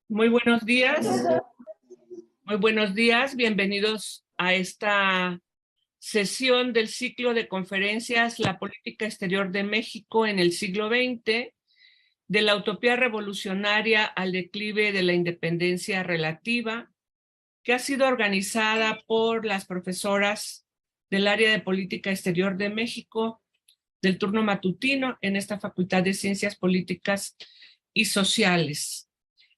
Muy buenos días, bienvenidos a esta sesión del ciclo de conferencias La política exterior de México en el siglo XX, de la utopía revolucionaria al declive de la independencia relativa, que ha sido organizada por las profesoras del área de política exterior de México del turno matutino en esta Facultad de Ciencias Políticas y Sociales.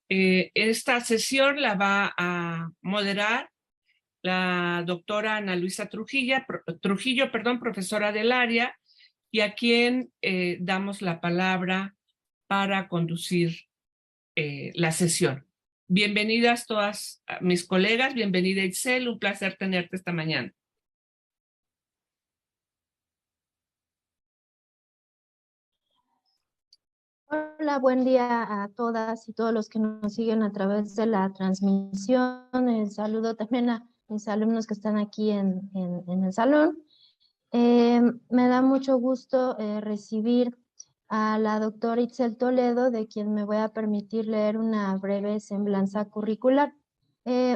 Esta sesión la va a moderar la doctora Ana Luisa Trujillo, profesora del área, y a quien damos la palabra para conducir la sesión. Bienvenidas todas mis colegas, bienvenida Itzel, un placer tenerte esta mañana. Hola, buen día a todas y todos los que nos siguen a través de la transmisión. Saludo también a mis alumnos que están aquí en el salón. Me da mucho gusto recibir a la doctora Itzel Toledo, de quien me voy a permitir leer una breve semblanza curricular. ¿Sí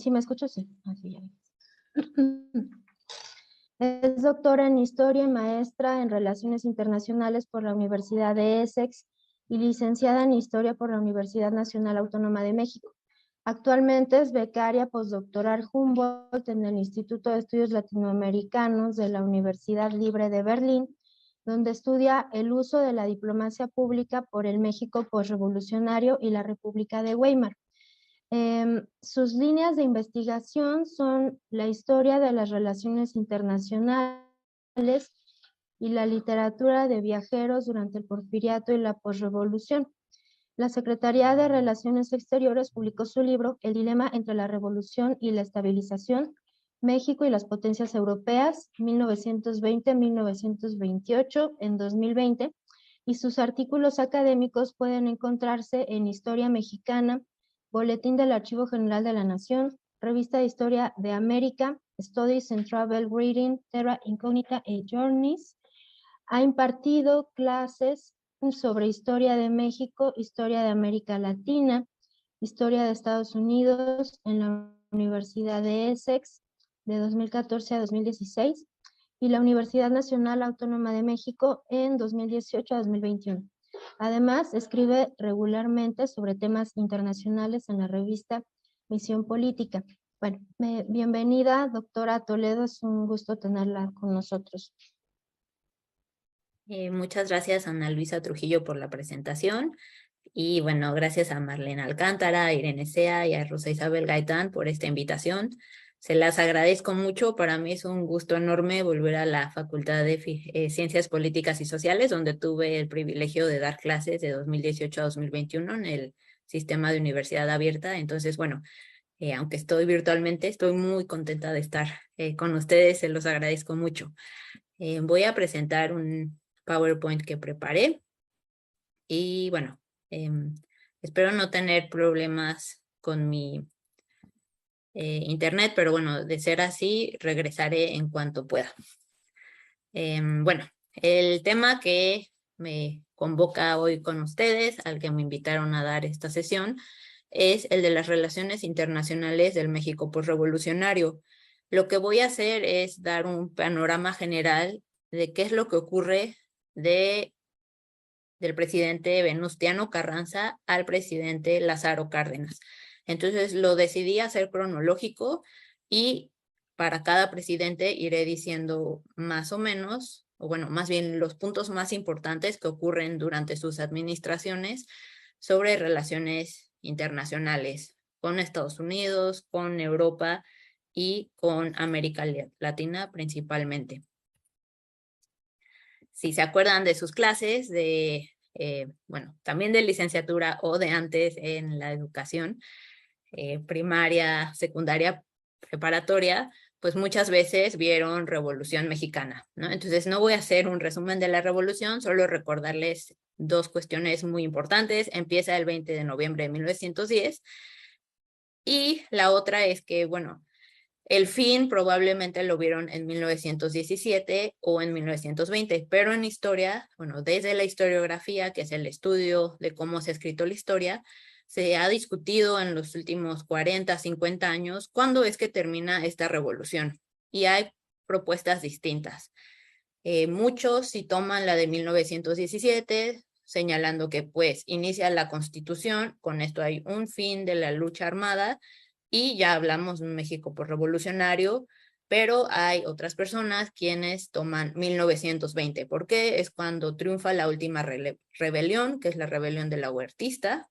me escucho? Sí. Así ya. Es doctora en Historia y maestra en Relaciones Internacionales por la Universidad de Essex y licenciada en Historia por la Universidad Nacional Autónoma de México. Actualmente es becaria postdoctoral Humboldt en el Instituto de Estudios Latinoamericanos de la Universidad Libre de Berlín, donde estudia el uso de la diplomacia pública por el México postrevolucionario y la República de Weimar. Sus líneas de investigación son la historia de las relaciones internacionales y la literatura de viajeros durante el Porfiriato y la posrevolución. La Secretaría de Relaciones Exteriores publicó su libro El dilema entre la revolución y la estabilización, México y las potencias europeas, 1920-1928, en 2020, y sus artículos académicos pueden encontrarse en Historia Mexicana, Boletín del Archivo General de la Nación, Revista de Historia de América, Studies in Travel Reading, Terra Incognita y Journeys. Ha impartido clases sobre Historia de México, Historia de América Latina, Historia de Estados Unidos en la Universidad de Essex de 2014 a 2016 y la Universidad Nacional Autónoma de México en 2018 a 2021. Además, escribe regularmente sobre temas internacionales en la revista Misión Política. Bueno, bienvenida, doctora Toledo, es un gusto tenerla con nosotros. Muchas gracias, Ana Luisa Trujillo, por la presentación. Y bueno, gracias a Marlene Alcántara, a Irene Sea y a Rosa Isabel Gaitán por esta invitación. Se las agradezco mucho. Para mí es un gusto enorme volver a la Facultad de Ciencias Políticas y Sociales, donde tuve el privilegio de dar clases de 2018 a 2021 en el sistema de universidad abierta. Entonces, bueno, aunque estoy virtualmente, estoy muy contenta de estar con ustedes. Se los agradezco mucho. Voy a presentar un PowerPoint que preparé y bueno, espero no tener problemas con mi internet, pero bueno, de ser así, regresaré en cuanto pueda. Bueno, el tema que me convoca hoy con ustedes, al que me invitaron a dar esta sesión, es el de las relaciones internacionales del México postrevolucionario. Lo que voy a hacer es dar un panorama general de qué es lo que ocurre del presidente Venustiano Carranza al presidente Lázaro Cárdenas. Entonces lo decidí hacer cronológico y para cada presidente iré diciendo más o menos, o bueno, más bien los puntos más importantes que ocurren durante sus administraciones sobre relaciones internacionales con Estados Unidos, con Europa y con América Latina principalmente. Si se acuerdan de sus clases de, bueno, también de licenciatura o de antes en la educación primaria, secundaria, preparatoria, pues muchas veces vieron Revolución Mexicana, ¿no? Entonces no voy a hacer un resumen de la Revolución, solo recordarles dos cuestiones muy importantes. Empieza el 20 de noviembre de 1910 y la otra es que, bueno, El fin probablemente lo vieron en 1917 o en 1920, pero en historia, bueno, desde la historiografía, que es el estudio de cómo se ha escrito la historia, se ha discutido en los últimos 40, 50 años cuándo es que termina esta revolución. Y hay propuestas distintas. Muchos sí toman la de 1917, señalando que pues inicia la Constitución, con esto hay un fin de la lucha armada, y ya hablamos de un México revolucionario, pero hay otras personas quienes toman 1920, porque es cuando triunfa la última rebelión, que es la rebelión de la Huertista,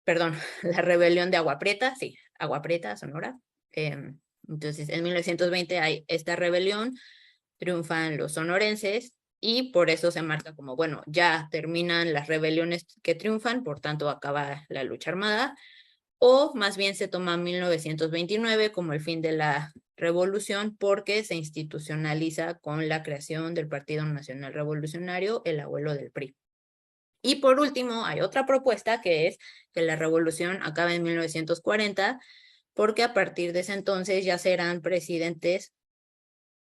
perdón, la rebelión de Agua Prieta, sí, Agua Prieta, Sonora. Entonces, en 1920 hay esta rebelión, triunfan los sonorenses, y por eso se marca como, bueno, ya terminan las rebeliones que triunfan, por tanto acaba la lucha armada, o más bien se toma 1929 como el fin de la revolución porque se institucionaliza con la creación del Partido Nacional Revolucionario, el abuelo del PRI. Y por último, hay otra propuesta que es que la revolución acabe en 1940, porque a partir de ese entonces ya serán presidentes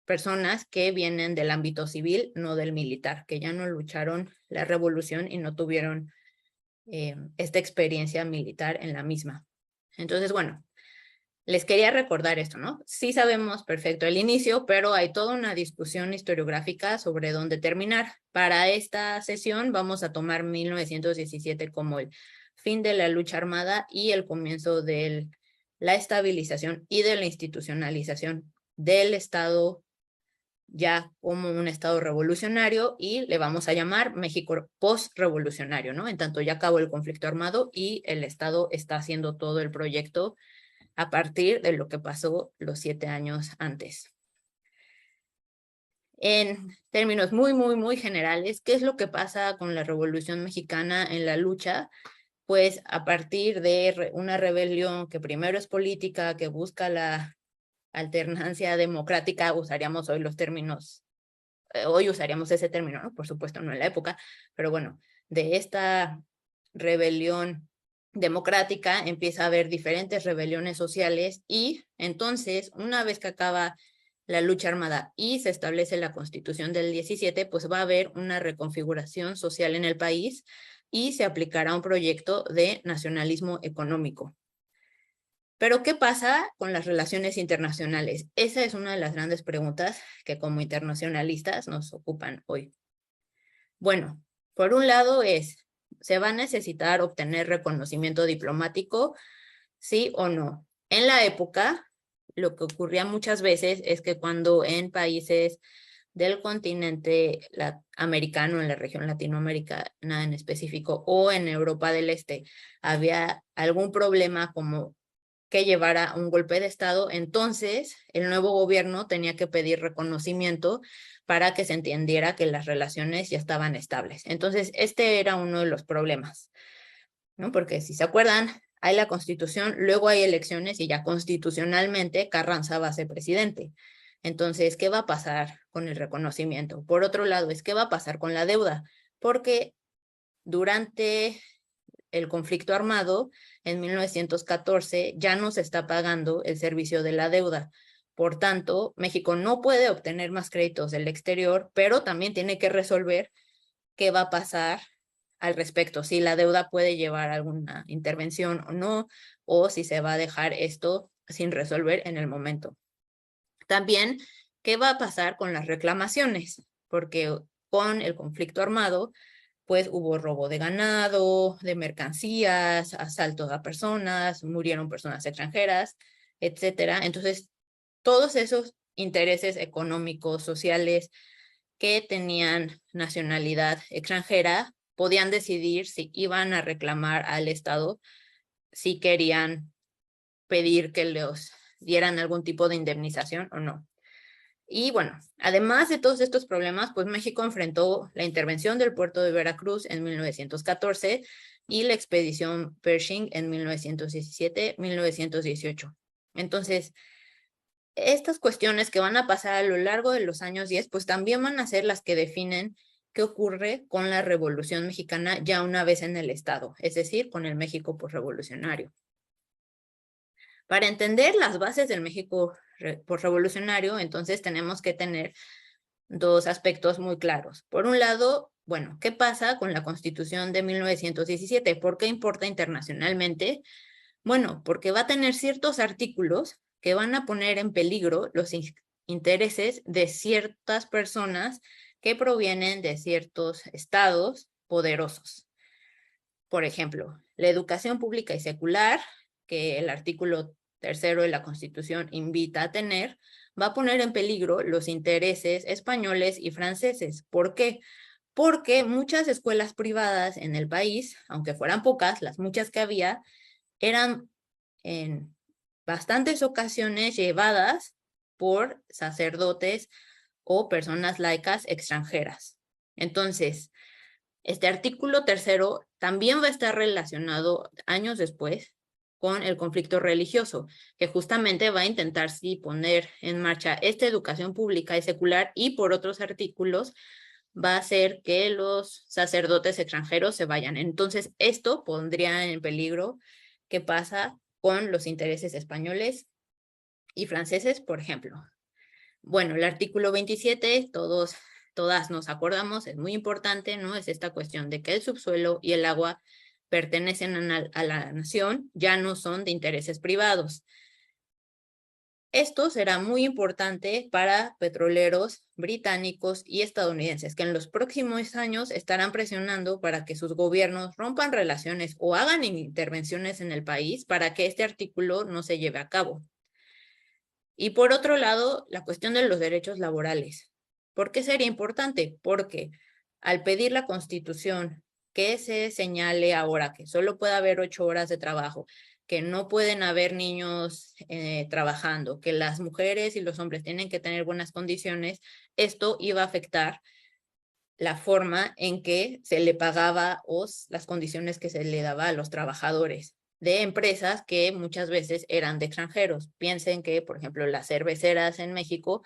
personas que vienen del ámbito civil, no del militar, que ya no lucharon la revolución y no tuvieron esta experiencia militar en la misma. Entonces, bueno, les quería recordar esto, ¿no? Sí sabemos perfecto el inicio, pero hay toda una discusión historiográfica sobre dónde terminar. Para esta sesión vamos a tomar 1917 como el fin de la lucha armada y el comienzo de la estabilización y de la institucionalización del Estado ya como un Estado revolucionario, y le vamos a llamar México post-revolucionario, ¿no? En tanto ya acabó el conflicto armado y el Estado está haciendo todo el proyecto a partir de lo que pasó los 7 años antes. En términos muy generales, ¿qué es lo que pasa con la Revolución Mexicana en la lucha? Pues a partir de una rebelión que primero es política, que busca la alternancia democrática, usaríamos hoy los términos, hoy usaríamos ese término, ¿no? Por supuesto, no en la época, pero bueno, de esta rebelión democrática empieza a haber diferentes rebeliones sociales, y entonces, una vez que acaba la lucha armada y se establece la Constitución del 17, pues va a haber una reconfiguración social en el país y se aplicará un proyecto de nacionalismo económico. Pero, ¿qué pasa con las relaciones internacionales? Esa es una de las grandes preguntas que como internacionalistas nos ocupan hoy. Bueno, por un lado ¿se va a necesitar obtener reconocimiento diplomático? ¿Sí o no? En la época, lo que ocurría muchas veces es que cuando en países del continente americano, en la región latinoamericana en específico, o en Europa del Este, había algún problema como que llevara un golpe de Estado, entonces el nuevo gobierno tenía que pedir reconocimiento para que se entendiera que las relaciones ya estaban estables. Entonces, este era uno de los problemas, ¿no? Porque si se acuerdan, hay la Constitución, luego hay elecciones y ya constitucionalmente Carranza va a ser presidente. Entonces, ¿qué va a pasar con el reconocimiento? Por otro lado, ¿qué va a pasar con la deuda? Porque durante el conflicto armado, en 1914, ya no se está pagando el servicio de la deuda. Por tanto, México no puede obtener más créditos del exterior, pero también tiene que resolver qué va a pasar al respecto, si la deuda puede llevar alguna intervención o no, o si se va a dejar esto sin resolver en el momento. También, ¿qué va a pasar con las reclamaciones? Porque con el conflicto armado, pues hubo robo de ganado, de mercancías, asaltos a personas, murieron personas extranjeras, etcétera. Entonces, todos esos intereses económicos, sociales que tenían nacionalidad extranjera podían decidir si iban a reclamar al Estado, si querían pedir que les dieran algún tipo de indemnización o no. Y bueno, además de todos estos problemas, pues México enfrentó la intervención del puerto de Veracruz en 1914 y la expedición Pershing en 1917-1918. Entonces, estas cuestiones que van a pasar a lo largo de los años 10, pues también van a ser las que definen qué ocurre con la Revolución Mexicana ya una vez en el Estado, es decir, con el México posrevolucionario. Para entender las bases del México posrevolucionario, entonces tenemos que tener dos aspectos muy claros. Por un lado, bueno, ¿qué pasa con la Constitución de 1917? ¿Por qué importa internacionalmente? Bueno, porque va a tener ciertos artículos que van a poner en peligro los intereses de ciertas personas que provienen de ciertos estados poderosos. Por ejemplo, la educación pública y secular, que el artículo 3º de la Constitución invita a tener, va a poner en peligro los intereses españoles y franceses. ¿Por qué? Porque muchas escuelas privadas en el país, aunque fueran pocas, las muchas que había, eran en bastantes ocasiones llevadas por sacerdotes o personas laicas extranjeras. Entonces, este artículo 3º también va a estar relacionado años después con el conflicto religioso, que justamente va a intentar sí poner en marcha esta educación pública y secular, y por otros artículos va a hacer que los sacerdotes extranjeros se vayan. Entonces, esto pondría en peligro qué pasa con los intereses españoles y franceses, por ejemplo. Bueno, el artículo 27, todas nos acordamos, es muy importante, ¿no? Es esta cuestión de que el subsuelo y el agua pertenecen a la nación, ya no son de intereses privados. Esto será muy importante para petroleros británicos y estadounidenses, que en los próximos años estarán presionando para que sus gobiernos rompan relaciones o hagan intervenciones en el país para que este artículo no se lleve a cabo. Y por otro lado, la cuestión de los derechos laborales. ¿Por qué sería importante? Porque al pedir la Constitución que se señale ahora que solo puede haber 8 horas de trabajo, que no pueden haber niños trabajando, que las mujeres y los hombres tienen que tener buenas condiciones, esto iba a afectar la forma en que se le pagaba o las condiciones que se le daba a los trabajadores de empresas que muchas veces eran de extranjeros. Piensen que, por ejemplo, las cerveceras en México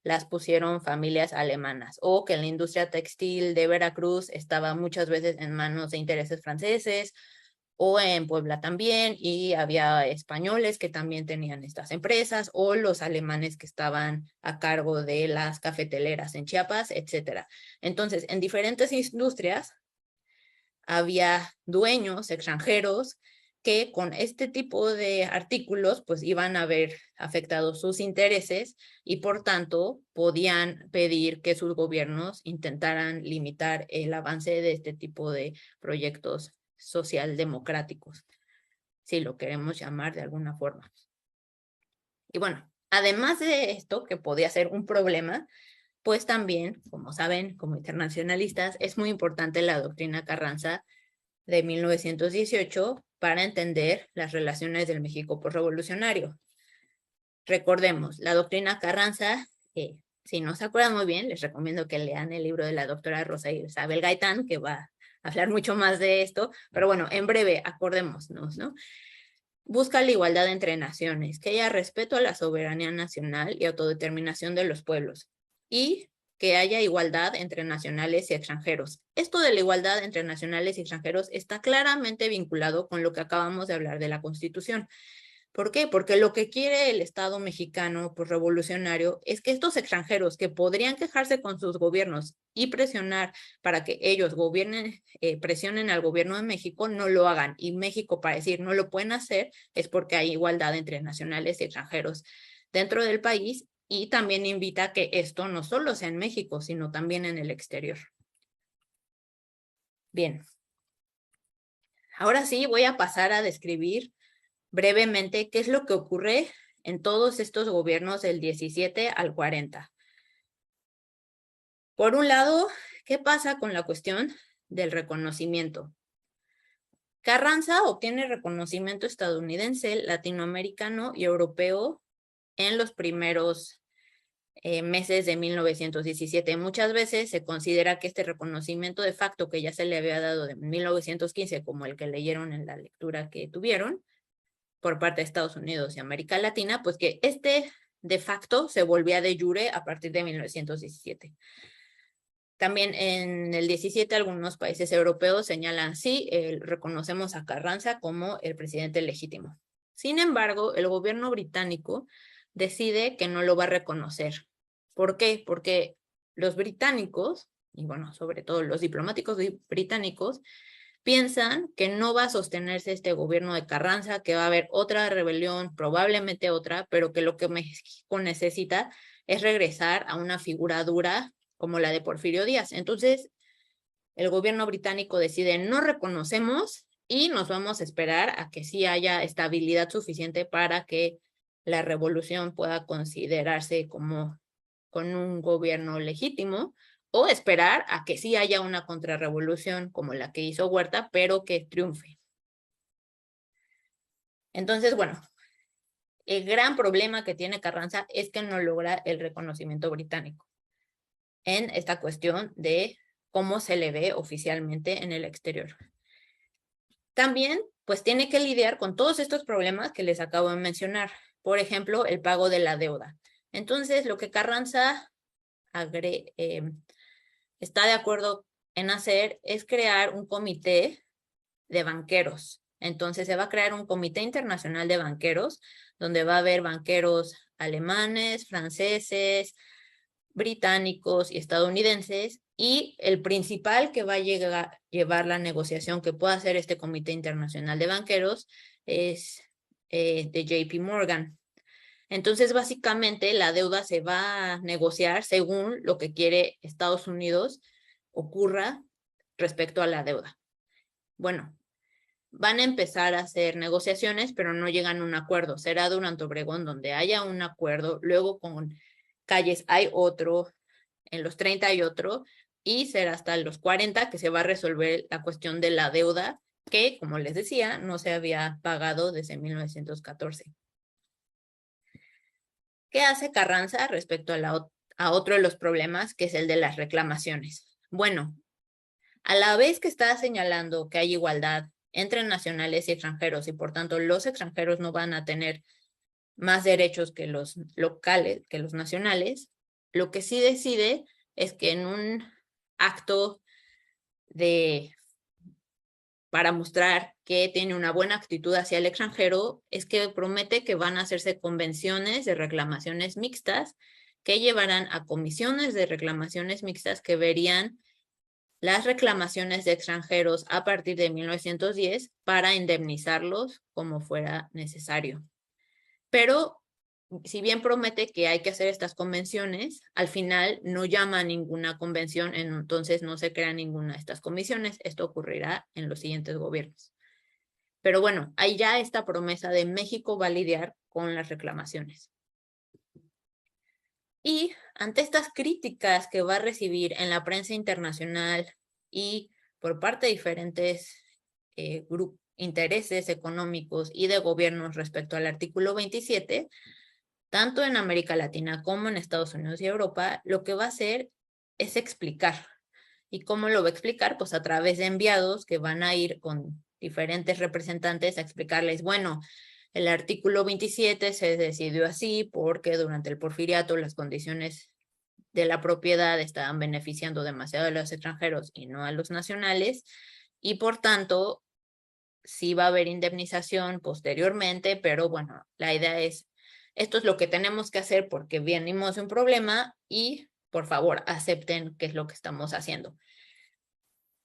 las pusieron familias alemanas, o que la industria textil de Veracruz estaba muchas veces en manos de intereses franceses, o en Puebla también, y había españoles que también tenían estas empresas, o los alemanes que estaban a cargo de las cafeteleras en Chiapas, etc. Entonces, en diferentes industrias había dueños extranjeros que con este tipo de artículos pues iban a ver afectados sus intereses y por tanto podían pedir que sus gobiernos intentaran limitar el avance de este tipo de proyectos socialdemocráticos, si lo queremos llamar de alguna forma. Y bueno, además de esto, que podía ser un problema, pues también, como saben, como internacionalistas, es muy importante la doctrina Carranza de 1918 para entender las relaciones del México posrevolucionario. Recordemos, la doctrina Carranza, si no se acuerdan muy bien, les recomiendo que lean el libro de la doctora Rosa Isabel Gaitán, que va a hablar mucho más de esto, pero bueno, en breve, acordémonos, ¿no? Busca la igualdad entre naciones, que haya respeto a la soberanía nacional y autodeterminación de los pueblos, y que haya igualdad entre nacionales y extranjeros. Esto de la igualdad entre nacionales y extranjeros está claramente vinculado con lo que acabamos de hablar de la Constitución. ¿Por qué? Porque lo que quiere el Estado mexicano pues, revolucionario es que estos extranjeros que podrían quejarse con sus gobiernos y presionar para que ellos gobiernen, presionen al gobierno de México, no lo hagan. Y México, para decir no lo pueden hacer, es porque hay igualdad entre nacionales y extranjeros dentro del país, y también invita a que esto no solo sea en México, sino también en el exterior. Bien. Ahora sí voy a pasar a describir brevemente qué es lo que ocurre en todos estos gobiernos del 17 al 40. Por un lado, ¿qué pasa con la cuestión del reconocimiento? Carranza obtiene reconocimiento estadounidense, latinoamericano y europeo en los primeros meses de 1917. Muchas veces se considera que este reconocimiento de facto que ya se le había dado de 1915, como el que leyeron en la lectura que tuvieron, por parte de Estados Unidos y América Latina, pues que este de facto se volvía de jure a partir de 1917. También en el 17 algunos países europeos señalan, sí, reconocemos a Carranza como el presidente legítimo. Sin embargo, el gobierno británico decide que no lo va a reconocer. ¿Por qué? Porque los británicos, y bueno, sobre todo los diplomáticos británicos, piensan que no va a sostenerse este gobierno de Carranza, que va a haber otra rebelión, probablemente otra, pero que lo que México necesita es regresar a una figura dura como la de Porfirio Díaz. Entonces, el gobierno británico decide no reconocemos y nos vamos a esperar a que sí haya estabilidad suficiente para que la revolución pueda considerarse como con un gobierno legítimo, o esperar a que sí haya una contrarrevolución como la que hizo Huerta, pero que triunfe. Entonces, bueno, el gran problema que tiene Carranza es que no logra el reconocimiento británico en esta cuestión de cómo se le ve oficialmente en el exterior. También, pues tiene que lidiar con todos estos problemas que les acabo de mencionar. Por ejemplo, el pago de la deuda. Entonces, lo que Carranza está de acuerdo en hacer es crear un comité de banqueros. Entonces se va a crear un comité internacional de banqueros, donde va a haber banqueros alemanes, franceses, británicos y estadounidenses, y el principal que va a llevar la negociación que pueda hacer este comité internacional de banqueros es de JP Morgan. Entonces, básicamente, la deuda se va a negociar según lo que quiere Estados Unidos ocurra respecto a la deuda. Bueno, van a empezar a hacer negociaciones, pero no llegan a un acuerdo. Será durante Obregón donde haya un acuerdo, luego con Calles hay otro, en los 30 hay otro, y será hasta los 40 que se va a resolver la cuestión de la deuda, que, como les decía, no se había pagado desde 1914. ¿Qué hace Carranza respecto a otro de los problemas, que es el de las reclamaciones? Bueno, a la vez que está señalando que hay igualdad entre nacionales y extranjeros, y por tanto los extranjeros no van a tener más derechos que los locales, que los nacionales, lo que sí decide es que en un acto para mostrar que tiene una buena actitud hacia el extranjero, es que promete que van a hacerse convenciones de reclamaciones mixtas que llevarán a comisiones de reclamaciones mixtas que verían las reclamaciones de extranjeros a partir de 1910 para indemnizarlos como fuera necesario. Pero si bien promete que hay que hacer estas convenciones, al final no llama a ninguna convención, entonces no se crea ninguna de estas comisiones. Esto ocurrirá en los siguientes gobiernos. Pero bueno, hay ya esta promesa de México va a lidiar con las reclamaciones. Y ante estas críticas que va a recibir en la prensa internacional y por parte de diferentes intereses económicos y de gobiernos respecto al artículo 27, tanto en América Latina como en Estados Unidos y Europa, lo que va a hacer es explicar. ¿Y cómo lo va a explicar? Pues a través de enviados que van a ir con diferentes representantes a explicarles, bueno, el artículo 27 se decidió así porque durante el porfiriato las condiciones de la propiedad estaban beneficiando demasiado a los extranjeros y no a los nacionales, y por tanto sí va a haber indemnización posteriormente, pero bueno, la idea es, esto es lo que tenemos que hacer porque venimos de un problema y por favor acepten qué es lo que estamos haciendo.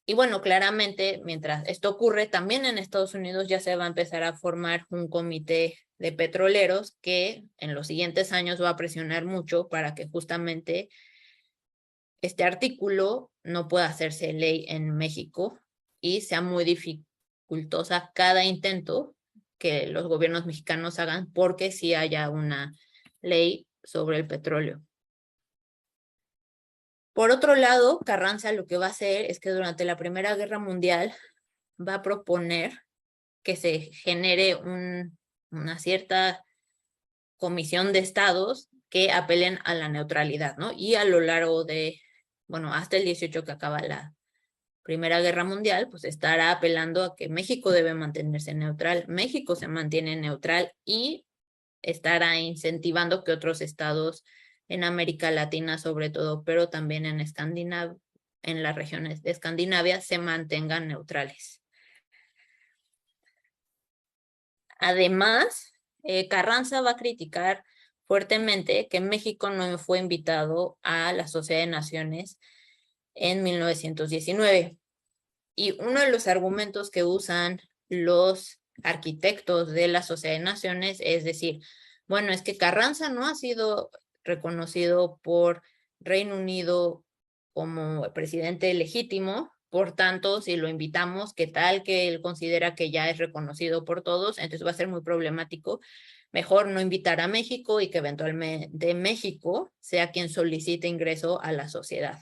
Y bueno, claramente, mientras esto ocurre, también en Estados Unidos ya se va a empezar a formar un comité de petroleros que en los siguientes años va a presionar mucho para que justamente este artículo no pueda hacerse ley en México y sea muy dificultosa cada intento que los gobiernos mexicanos hagan porque sí haya una ley sobre el petróleo. Por otro lado, Carranza lo que va a hacer es que durante la Primera Guerra Mundial va a proponer que se genere una cierta comisión de estados que apelen a la neutralidad, ¿no? Y a lo largo de, bueno, hasta el 18 que acaba la Primera Guerra Mundial, pues estará apelando a que México debe mantenerse neutral. México se mantiene neutral y estará incentivando que otros estados en América Latina sobre todo, pero también en las regiones de Escandinavia se mantengan neutrales. Además, Carranza va a criticar fuertemente que México no fue invitado a la Sociedad de Naciones en 1919. Y uno de los argumentos que usan los arquitectos de la Sociedad de Naciones es decir, bueno, es que Carranza no ha sido reconocido por Reino Unido como presidente legítimo, por tanto, si lo invitamos, ¿qué tal que él considera que ya es reconocido por todos? Entonces va a ser muy problemático. Mejor no invitar a México y que eventualmente México sea quien solicite ingreso a la sociedad.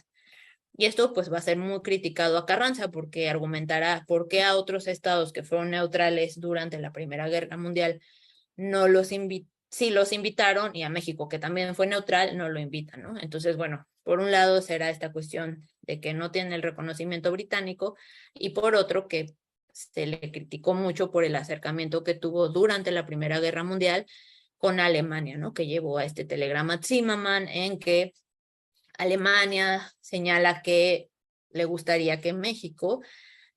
Y esto pues va a ser muy criticado a Carranza porque argumentará por qué a otros estados que fueron neutrales durante la Primera Guerra Mundial no los sí los invitaron, y a México, que también fue neutral, no lo invitan, ¿no? Entonces, bueno, por un lado será esta cuestión de que no tiene el reconocimiento británico, y por otro que se le criticó mucho por el acercamiento que tuvo durante la Primera Guerra Mundial con Alemania, ¿no? Que llevó a este telegrama Zimmermann en que Alemania señala que le gustaría que México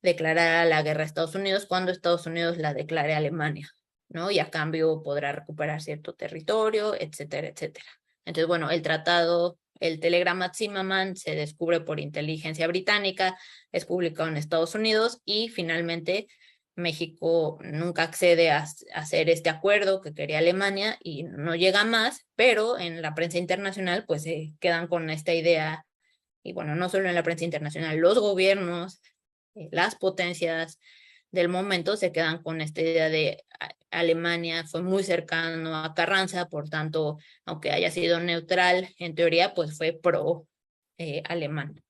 declarara la guerra a Estados Unidos cuando Estados Unidos la declare a Alemania, ¿no? Y a cambio podrá recuperar cierto territorio, etcétera, etcétera. Entonces, bueno, el telegrama Zimmermann se descubre por inteligencia británica, es publicado en Estados Unidos y finalmente México nunca accede a hacer este acuerdo que quería Alemania y no llega más, pero en la prensa internacional pues se quedan con esta idea, y bueno, no solo en la prensa internacional, los gobiernos, las potencias del momento se quedan con esta idea de Alemania fue muy cercano a Carranza, por tanto, aunque haya sido neutral, en teoría pues fue pro alemán.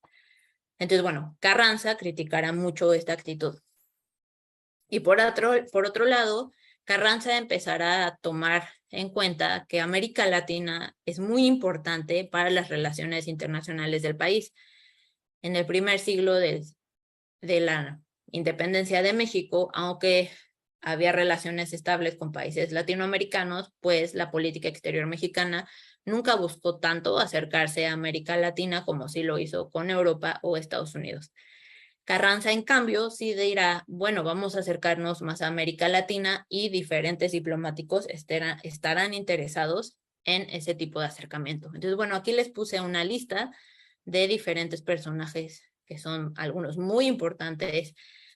Entonces, bueno, Carranza criticará mucho esta actitud. Y por otro lado, Carranza empezará a tomar en cuenta que América Latina es muy importante para las relaciones internacionales del país. En el primer siglo de la independencia de México, aunque había relaciones estables con países latinoamericanos, pues la política exterior mexicana nunca buscó tanto acercarse a América Latina como sí lo hizo con Europa o Estados Unidos. Carranza, en cambio, sí dirá, bueno, vamos a acercarnos más a América Latina y diferentes diplomáticos estarán interesados en ese tipo de acercamiento. Entonces, bueno, aquí les puse una lista de diferentes personajes que son algunos muy importantes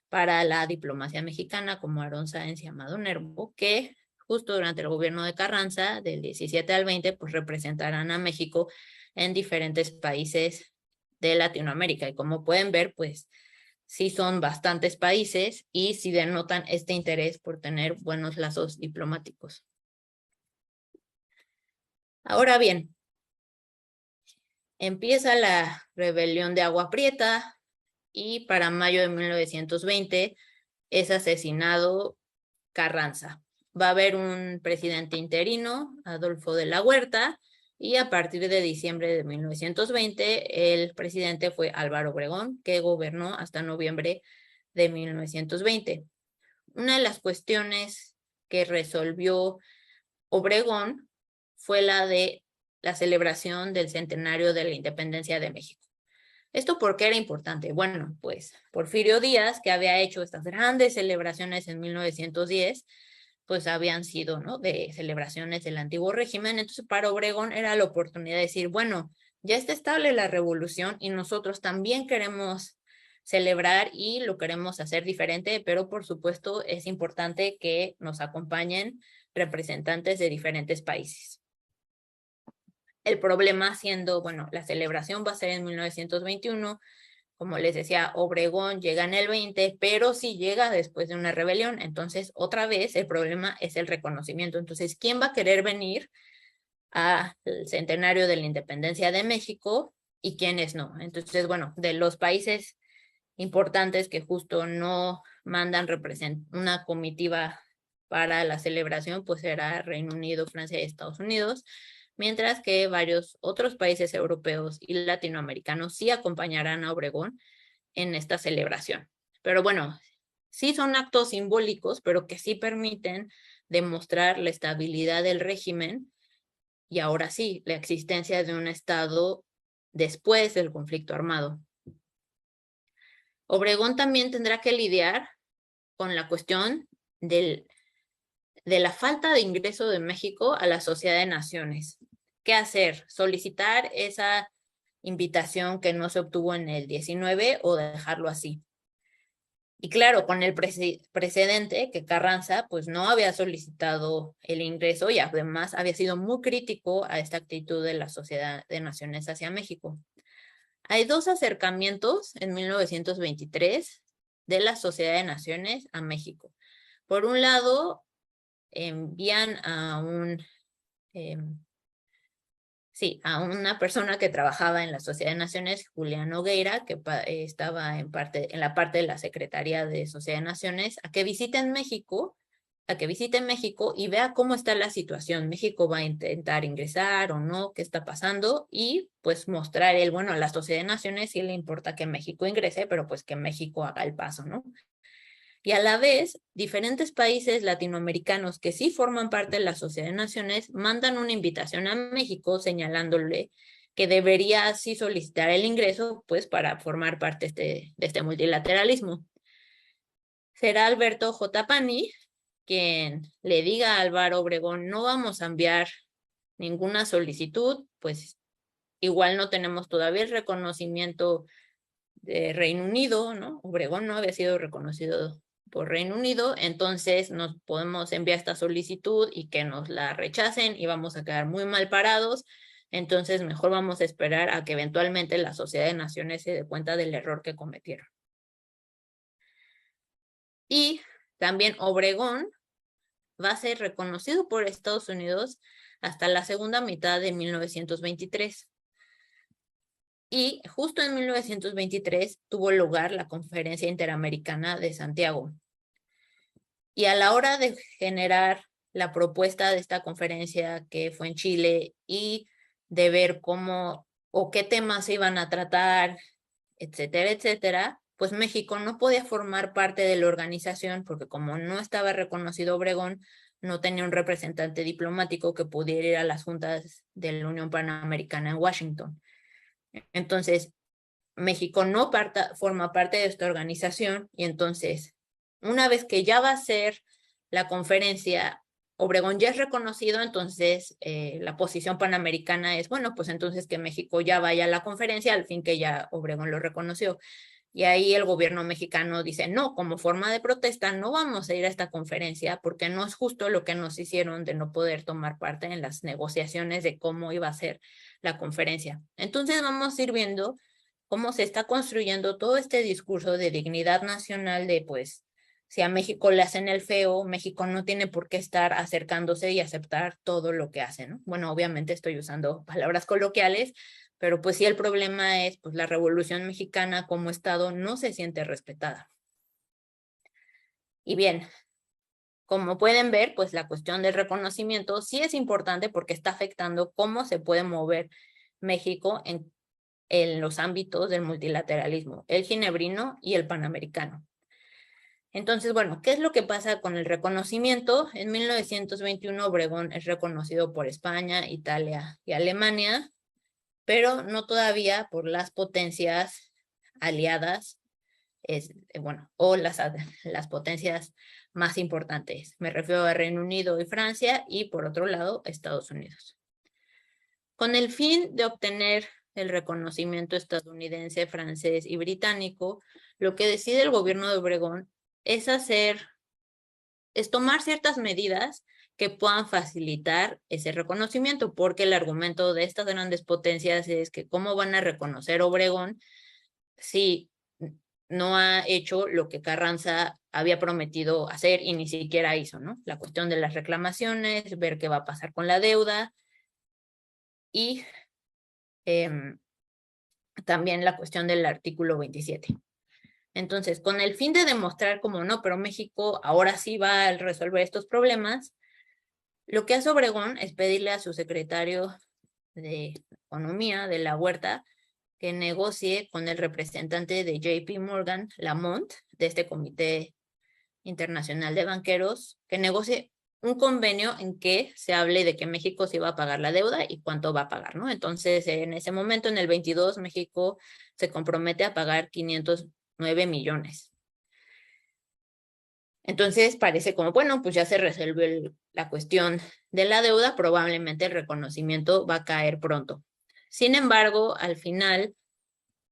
para la diplomacia mexicana, como Aarón Sáenz y Amado Nervo, que justo durante el gobierno de Carranza, del 17 al 20, pues representarán a México en diferentes países de Latinoamérica. Y como pueden ver, pues sí son bastantes países y sí denotan este interés por tener buenos lazos diplomáticos. Ahora bien, empieza la rebelión de Agua Prieta y para mayo de 1920 es asesinado Carranza. Va a haber un presidente interino, Adolfo de la Huerta, y a partir de diciembre de 1920 el presidente fue Álvaro Obregón, que gobernó hasta noviembre de 1920. Una de las cuestiones que resolvió Obregón fue la de la celebración del centenario de la independencia de México. ¿Esto por qué era importante? Bueno, pues Porfirio Díaz, que había hecho estas grandes celebraciones en 1910, pues habían sido, ¿no?, de celebraciones del antiguo régimen. Entonces para Obregón era la oportunidad de decir, bueno, ya está estable la revolución y nosotros también queremos celebrar y lo queremos hacer diferente, pero por supuesto es importante que nos acompañen representantes de diferentes países. El problema siendo, bueno, la celebración va a ser en 1921, como les decía, Obregón llega en el 20, pero sí llega después de una rebelión. Entonces, otra vez, el problema es el reconocimiento. Entonces, ¿quién va a querer venir al centenario de la independencia de México y quiénes no? Entonces, bueno, de los países importantes que justo no mandan una comitiva para la celebración, pues será Reino Unido, Francia y Estados Unidos, mientras que varios otros países europeos y latinoamericanos sí acompañarán a Obregón en esta celebración. Pero bueno, sí son actos simbólicos, pero que sí permiten demostrar la estabilidad del régimen y ahora sí, la existencia de un Estado después del conflicto armado. Obregón también tendrá que lidiar con la cuestión de de la falta de ingreso de México a la Sociedad de Naciones. ¿Qué hacer? ¿Solicitar esa invitación que no se obtuvo en el 19 o dejarlo así? Y claro, con el precedente que Carranza pues no había solicitado el ingreso y además había sido muy crítico a esta actitud de la Sociedad de Naciones hacia México. Hay dos acercamientos en 1923 de la Sociedad de Naciones a México. Por un lado, envían a a una persona que trabajaba en la Sociedad de Naciones, Julián Nogueira, que estaba en la parte de la Secretaría de Sociedad de Naciones, a que visite México y vea cómo está la situación. México va a intentar ingresar o no, qué está pasando, y pues mostrar a la Sociedad de Naciones sí le importa que México ingrese, pero pues que México haga el paso, ¿no? Y a la vez, diferentes países latinoamericanos que sí forman parte de la Sociedad de Naciones mandan una invitación a México señalándole que debería así solicitar el ingreso pues para formar parte de este multilateralismo. Será Alberto J. Pani quien le diga a Álvaro Obregón: no vamos a enviar ninguna solicitud, pues igual no tenemos todavía el reconocimiento de Reino Unido, ¿no? Obregón no había sido reconocido por Reino Unido, entonces nos podemos enviar esta solicitud y que nos la rechacen y vamos a quedar muy mal parados, entonces mejor vamos a esperar a que eventualmente la Sociedad de Naciones se dé cuenta del error que cometieron. Y también Obregón va a ser reconocido por Estados Unidos hasta la segunda mitad de 1923. Y justo en 1923 tuvo lugar la Conferencia Interamericana de Santiago. Y a la hora de generar la propuesta de esta conferencia que fue en Chile y de ver cómo o qué temas se iban a tratar, etcétera, etcétera, pues México no podía formar parte de la organización porque como no estaba reconocido Obregón, no tenía un representante diplomático que pudiera ir a las juntas de la Unión Panamericana en Washington. Entonces, México no forma parte de esta organización y entonces, una vez que ya va a ser la conferencia, Obregón ya es reconocido, entonces la posición panamericana es, bueno, pues entonces que México ya vaya a la conferencia al fin que ya Obregón lo reconoció. Y ahí el gobierno mexicano dice, no, como forma de protesta no vamos a ir a esta conferencia porque no es justo lo que nos hicieron de no poder tomar parte en las negociaciones de cómo iba a ser la conferencia. Entonces vamos a ir viendo cómo se está construyendo todo este discurso de dignidad nacional de, pues, si a México le hacen el feo, México no tiene por qué estar acercándose y aceptar todo lo que hace, ¿no? Bueno, obviamente estoy usando palabras coloquiales, pero pues sí el problema es, pues la Revolución Mexicana como Estado no se siente respetada. Y bien, como pueden ver, pues la cuestión del reconocimiento sí es importante porque está afectando cómo se puede mover México en los ámbitos del multilateralismo, el ginebrino y el panamericano. Entonces, bueno, ¿qué es lo que pasa con el reconocimiento? En 1921 Obregón es reconocido por España, Italia y Alemania, pero no todavía por las potencias aliadas, o las potencias más importantes. Me refiero a Reino Unido y Francia y por otro lado Estados Unidos. Con el fin de obtener el reconocimiento estadounidense, francés y británico, lo que decide el gobierno de Obregón es tomar ciertas medidas que puedan facilitar ese reconocimiento, porque el argumento de estas grandes potencias es que cómo van a reconocer Obregón si no ha hecho lo que Carranza había prometido hacer y ni siquiera hizo, ¿no? La cuestión de las reclamaciones, ver qué va a pasar con la deuda y también la cuestión del artículo 27. Entonces, con el fin de demostrar como no, pero México ahora sí va a resolver estos problemas, lo que hace Obregón es pedirle a su secretario de Economía, de la Huerta, que negocie con el representante de JP Morgan, Lamont, de este Comité Internacional de Banqueros, que negocie un convenio en que se hable de que México sí va a pagar la deuda y cuánto va a pagar, ¿no? Entonces, en ese momento, en el 22, México se compromete a pagar 509 millones. Entonces parece como, bueno, pues ya se resuelve la cuestión de la deuda, probablemente el reconocimiento va a caer pronto. Sin embargo, al final,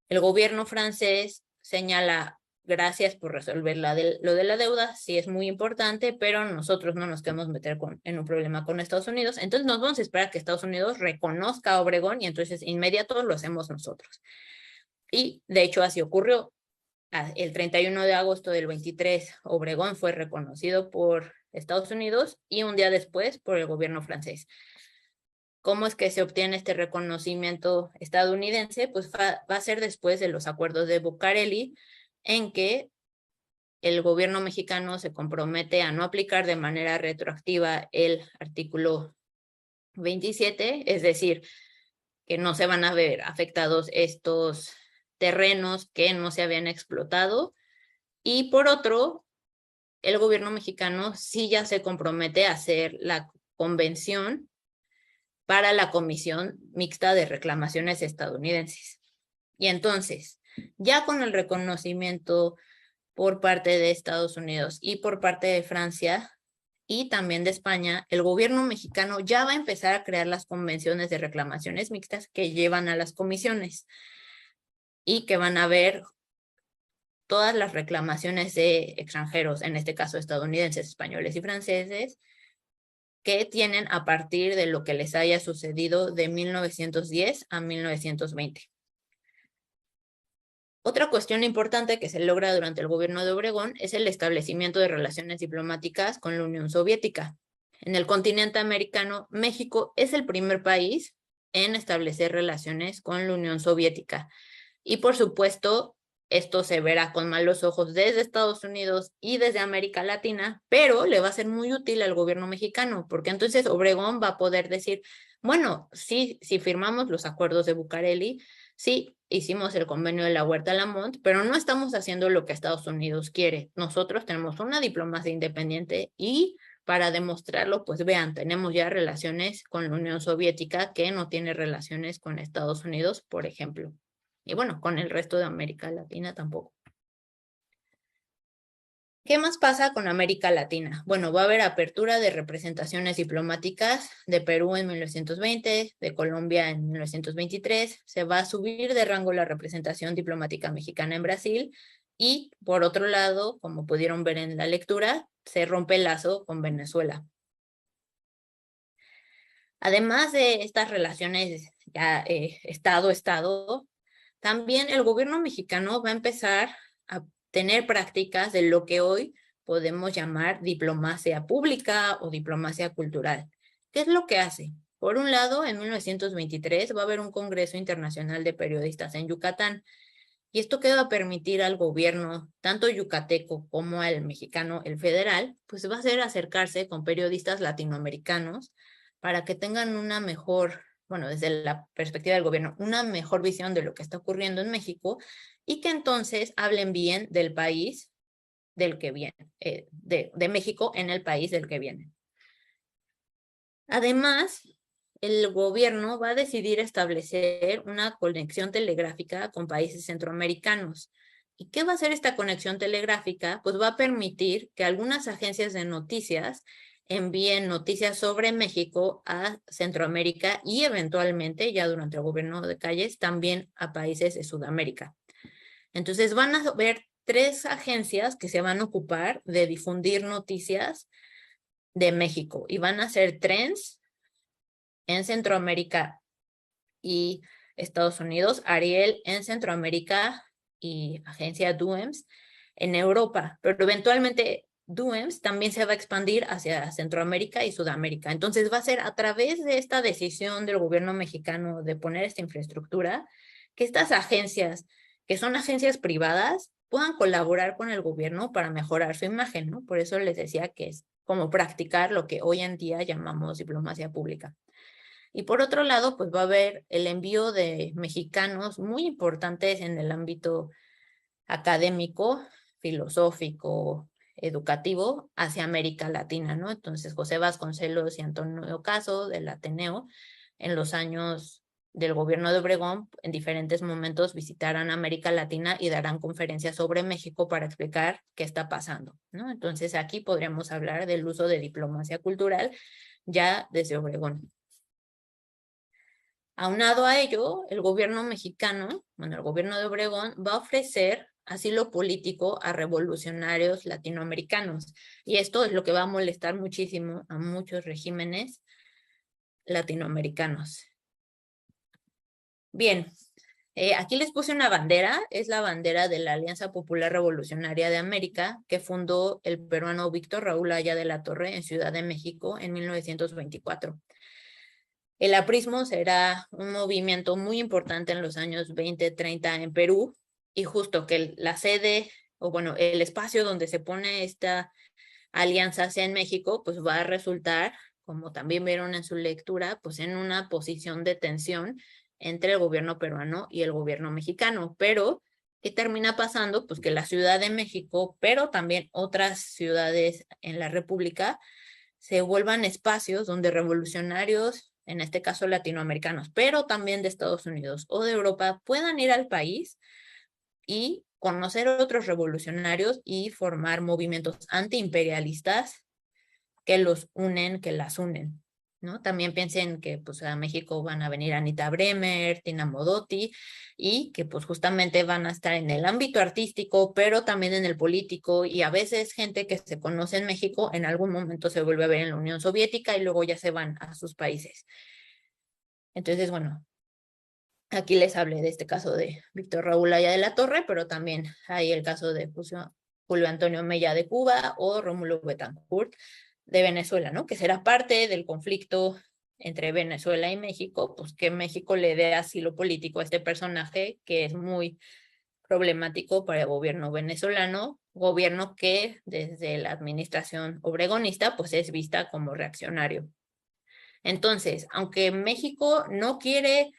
el gobierno francés señala, gracias por resolver lo de la deuda, sí es muy importante, pero nosotros no nos queremos meter en un problema con Estados Unidos, entonces nos vamos a esperar a que Estados Unidos reconozca a Obregón y entonces inmediato lo hacemos nosotros. Y de hecho así ocurrió. El 31 de agosto del 23, Obregón fue reconocido por Estados Unidos y un día después por el gobierno francés. ¿Cómo es que se obtiene este reconocimiento estadounidense? Pues va a ser después de los acuerdos de Bucareli, en que el gobierno mexicano se compromete a no aplicar de manera retroactiva el artículo 27, es decir, que no se van a ver afectados estos terrenos que no se habían explotado. Y por otro, el gobierno mexicano sí ya se compromete a hacer la convención para la Comisión Mixta de Reclamaciones Estadounidenses. Y entonces, ya con el reconocimiento por parte de Estados Unidos y por parte de Francia y también de España, el gobierno mexicano ya va a empezar a crear las convenciones de reclamaciones mixtas que llevan a las comisiones y que van a ver todas las reclamaciones de extranjeros, en este caso estadounidenses, españoles y franceses, que tienen a partir de lo que les haya sucedido de 1910 a 1920. Otra cuestión importante que se logra durante el gobierno de Obregón es el establecimiento de relaciones diplomáticas con la Unión Soviética. En el continente americano, México es el primer país en establecer relaciones con la Unión Soviética. Y por supuesto, esto se verá con malos ojos desde Estados Unidos y desde América Latina, pero le va a ser muy útil al gobierno mexicano, porque entonces Obregón va a poder decir, bueno, sí, si firmamos los acuerdos de Bucareli, sí, hicimos el convenio de la Huerta Lamont, pero no estamos haciendo lo que Estados Unidos quiere. Nosotros tenemos una diplomacia independiente y para demostrarlo, pues vean, tenemos ya relaciones con la Unión Soviética que no tiene relaciones con Estados Unidos, por ejemplo. Y bueno, con el resto de América Latina tampoco. ¿Qué más pasa con América Latina? Bueno, va a haber apertura de representaciones diplomáticas de Perú en 1920, de Colombia en 1923, se va a subir de rango la representación diplomática mexicana en Brasil y, por otro lado, como pudieron ver en la lectura, se rompe el lazo con Venezuela. Además de estas relaciones ya Estado-Estado, también el gobierno mexicano va a empezar a tener prácticas de lo que hoy podemos llamar diplomacia pública o diplomacia cultural. ¿Qué es lo que hace? Por un lado, en 1923 va a haber un Congreso Internacional de Periodistas en Yucatán, y esto que va a permitir al gobierno, tanto yucateco como al mexicano, el federal, pues va a ser acercarse con periodistas latinoamericanos para que tengan una mejor, bueno, desde la perspectiva del gobierno, una mejor visión de lo que está ocurriendo en México y que entonces hablen bien del país del que vienen, de México en el país del que vienen. Además, el gobierno va a decidir establecer una conexión telegráfica con países centroamericanos. ¿Y qué va a hacer esta conexión telegráfica? Pues va a permitir que algunas agencias de noticias envíen noticias sobre México a Centroamérica y eventualmente, ya durante el gobierno de Calles, también a países de Sudamérica. Entonces van a haber 3 agencias que se van a ocupar de difundir noticias de México y van a ser Trends en Centroamérica y Estados Unidos, Ariel en Centroamérica y agencia DUEMS en Europa, pero eventualmente DUEMS también se va a expandir hacia Centroamérica y Sudamérica. Entonces va a ser a través de esta decisión del gobierno mexicano de poner esta infraestructura que estas agencias, que son agencias privadas, puedan colaborar con el gobierno para mejorar su imagen, ¿no? Por eso les decía que es como practicar lo que hoy en día llamamos diplomacia pública. Y por otro lado, pues va a haber el envío de mexicanos muy importantes en el ámbito académico, filosófico, educativo hacia América Latina, ¿no? Entonces, José Vasconcelos y Antonio Caso del Ateneo en los años del gobierno de Obregón en diferentes momentos visitarán América Latina y darán conferencias sobre México para explicar qué está pasando, ¿no? Entonces aquí podríamos hablar del uso de diplomacia cultural ya desde Obregón. Aunado a ello, el gobierno mexicano, el gobierno de Obregón va a ofrecer asilo político a revolucionarios latinoamericanos. Y esto es lo que va a molestar muchísimo a muchos regímenes latinoamericanos. Bien, aquí les puse una bandera, es la bandera de la Alianza Popular Revolucionaria de América, que fundó el peruano Víctor Raúl Haya de la Torre en Ciudad de México en 1924. El aprismo será un movimiento muy importante en los años 20-30 en Perú, y justo que la sede, o bueno, el espacio donde se pone esta alianza sea en México, pues va a resultar, como también vieron en su lectura, pues en una posición de tensión entre el gobierno peruano y el gobierno mexicano. Pero, ¿qué termina pasando? Pues que la Ciudad de México, pero también otras ciudades en la República, se vuelvan espacios donde revolucionarios, en este caso latinoamericanos, pero también de Estados Unidos o de Europa, puedan ir al país y conocer otros revolucionarios y formar movimientos antiimperialistas que los unen, que las unen, ¿no? También piensen que pues a México van a venir Anita Bremer, Tina Modotti, y que pues justamente van a estar en el ámbito artístico, pero también en el político, y a veces gente que se conoce en México en algún momento se vuelve a ver en la Unión Soviética y luego ya se van a sus países. Entonces, bueno, aquí les hablé de este caso de Víctor Raúl Haya de la Torre, pero también hay el caso de Julio Antonio Mella de Cuba o Rómulo Betancourt de Venezuela, ¿no? Que será parte del conflicto entre Venezuela y México, pues que México le dé asilo político a este personaje que es muy problemático para el gobierno venezolano, gobierno que desde la administración obregonista pues es vista como reaccionario. Entonces, aunque México no quiere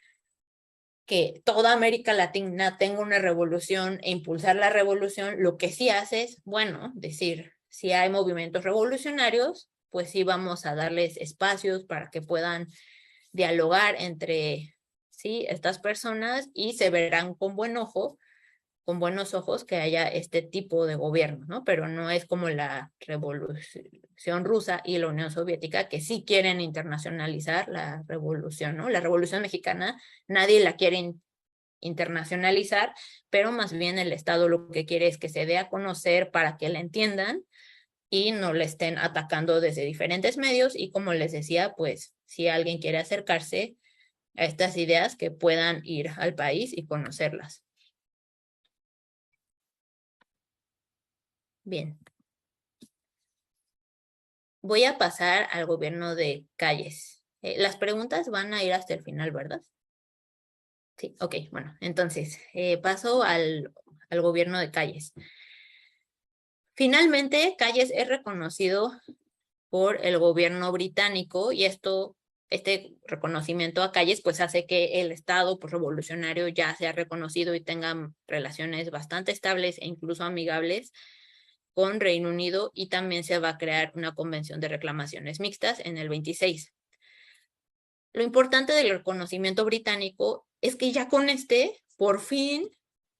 que toda América Latina tenga una revolución e impulsar la revolución, lo que sí hace es, bueno, decir, si hay movimientos revolucionarios, pues sí vamos a darles espacios para que puedan dialogar entre sí estas personas y se verán con con buenos ojos que haya este tipo de gobierno, ¿no? Pero no es como la Revolución Rusa y la Unión Soviética, que sí quieren internacionalizar la revolución, ¿no? La Revolución Mexicana nadie la quiere internacionalizar, pero más bien el Estado lo que quiere es que se dé a conocer para que la entiendan y no le estén atacando desde diferentes medios, y como les decía, pues si alguien quiere acercarse a estas ideas, que puedan ir al país y conocerlas. Bien. Voy a pasar al gobierno de Calles. Las preguntas van a ir hasta el final, ¿verdad? Sí, ok, bueno, entonces paso al gobierno de Calles. Finalmente, Calles es reconocido por el gobierno británico, y este reconocimiento a Calles pues hace que el Estado pues, revolucionario ya sea reconocido y tenga relaciones bastante estables e incluso amigables con Reino Unido, y también se va a crear una convención de reclamaciones mixtas en el 26. Lo importante del reconocimiento británico es que ya con por fin,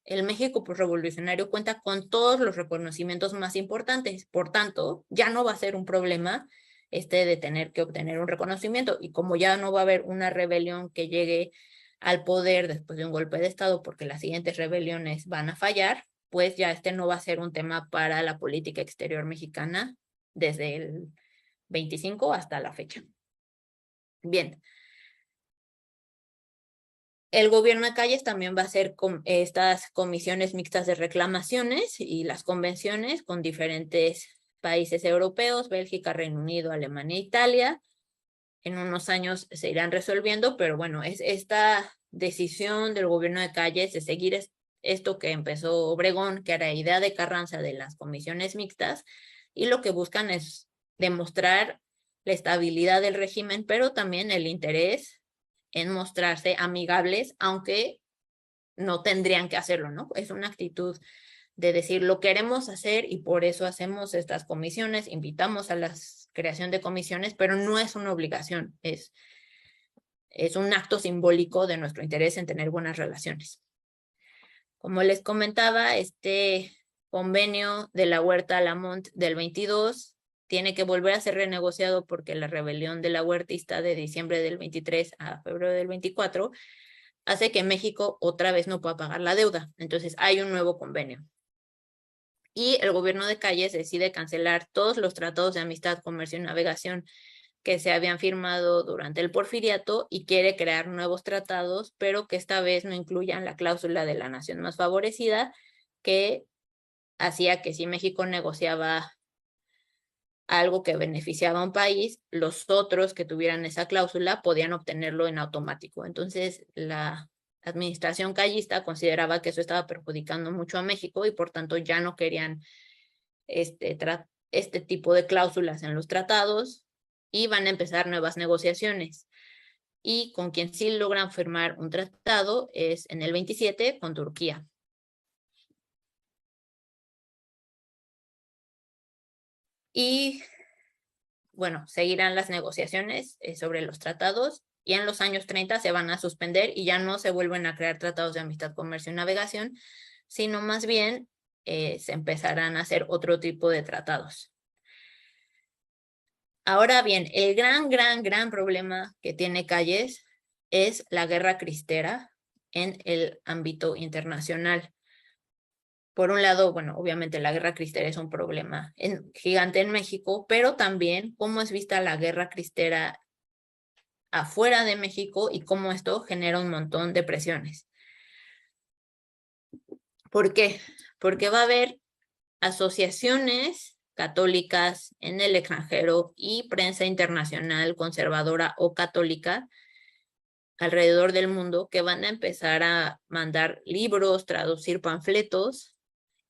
el México pues, revolucionario cuenta con todos los reconocimientos más importantes. Por tanto, ya no va a ser un problema de tener que obtener un reconocimiento, y como ya no va a haber una rebelión que llegue al poder después de un golpe de Estado, porque las siguientes rebeliones van a fallar, pues ya no va a ser un tema para la política exterior mexicana desde el 25 hasta la fecha. Bien. El gobierno de Calles también va a hacer estas comisiones mixtas de reclamaciones y las convenciones con diferentes países europeos, Bélgica, Reino Unido, Alemania e Italia. En unos años se irán resolviendo, pero bueno, es esta decisión del gobierno de Calles de seguir esto que empezó Obregón, que era idea de Carranza de las comisiones mixtas, y lo que buscan es demostrar la estabilidad del régimen, pero también el interés en mostrarse amigables, aunque no tendrían que hacerlo, ¿no? Es una actitud de decir, lo queremos hacer y por eso hacemos estas comisiones, invitamos a la creación de comisiones, pero no es una obligación, es es un acto simbólico de nuestro interés en tener buenas relaciones. Como les comentaba, este convenio de la Huerta Lamont del 22 tiene que volver a ser renegociado porque la rebelión de la huertista de diciembre del 23 a febrero del 24 hace que México otra vez no pueda pagar la deuda. Entonces hay un nuevo convenio. Y el gobierno de Calles decide cancelar todos los tratados de amistad, comercio y navegación que se habían firmado durante el porfiriato y quiere crear nuevos tratados, pero que esta vez no incluyan la cláusula de la nación más favorecida, que hacía que si México negociaba algo que beneficiaba a un país, los otros que tuvieran esa cláusula podían obtenerlo en automático. Entonces, la administración callista consideraba que eso estaba perjudicando mucho a México y por tanto ya no querían este tipo de cláusulas en los tratados y van a empezar nuevas negociaciones. Y con quien sí logran firmar un tratado es en el 27 con Turquía. Y bueno, seguirán las negociaciones sobre los tratados y en los años 30 se van a suspender y ya no se vuelven a crear tratados de amistad, comercio y navegación, sino más bien se empezarán a hacer otro tipo de tratados. Ahora bien, el gran problema que tiene Calles es la guerra cristera en el ámbito internacional. Por un lado, bueno, obviamente la guerra cristera es un problema gigante en México, pero también cómo es vista la guerra cristera afuera de México y cómo esto genera un montón de presiones. ¿Por qué? Porque va a haber asociaciones católicas en el extranjero y prensa internacional conservadora o católica alrededor del mundo que van a empezar a mandar libros, traducir panfletos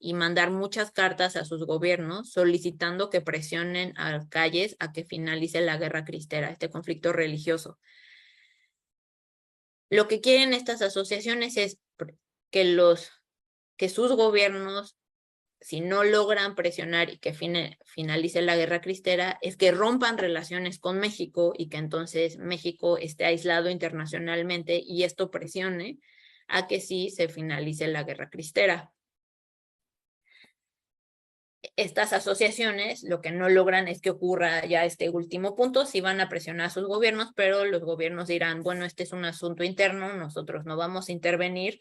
y mandar muchas cartas a sus gobiernos solicitando que presionen a Calles a que finalice la guerra cristera, este conflicto religioso. Lo que quieren estas asociaciones es que sus gobiernos, si no logran presionar y que finalice la guerra cristera, es que rompan relaciones con México y que entonces México esté aislado internacionalmente y esto presione a que sí se finalice la guerra cristera. Estas asociaciones lo que no logran es que ocurra ya este último punto, sí van a presionar a sus gobiernos, pero los gobiernos dirán, bueno, este es un asunto interno, nosotros no vamos a intervenir,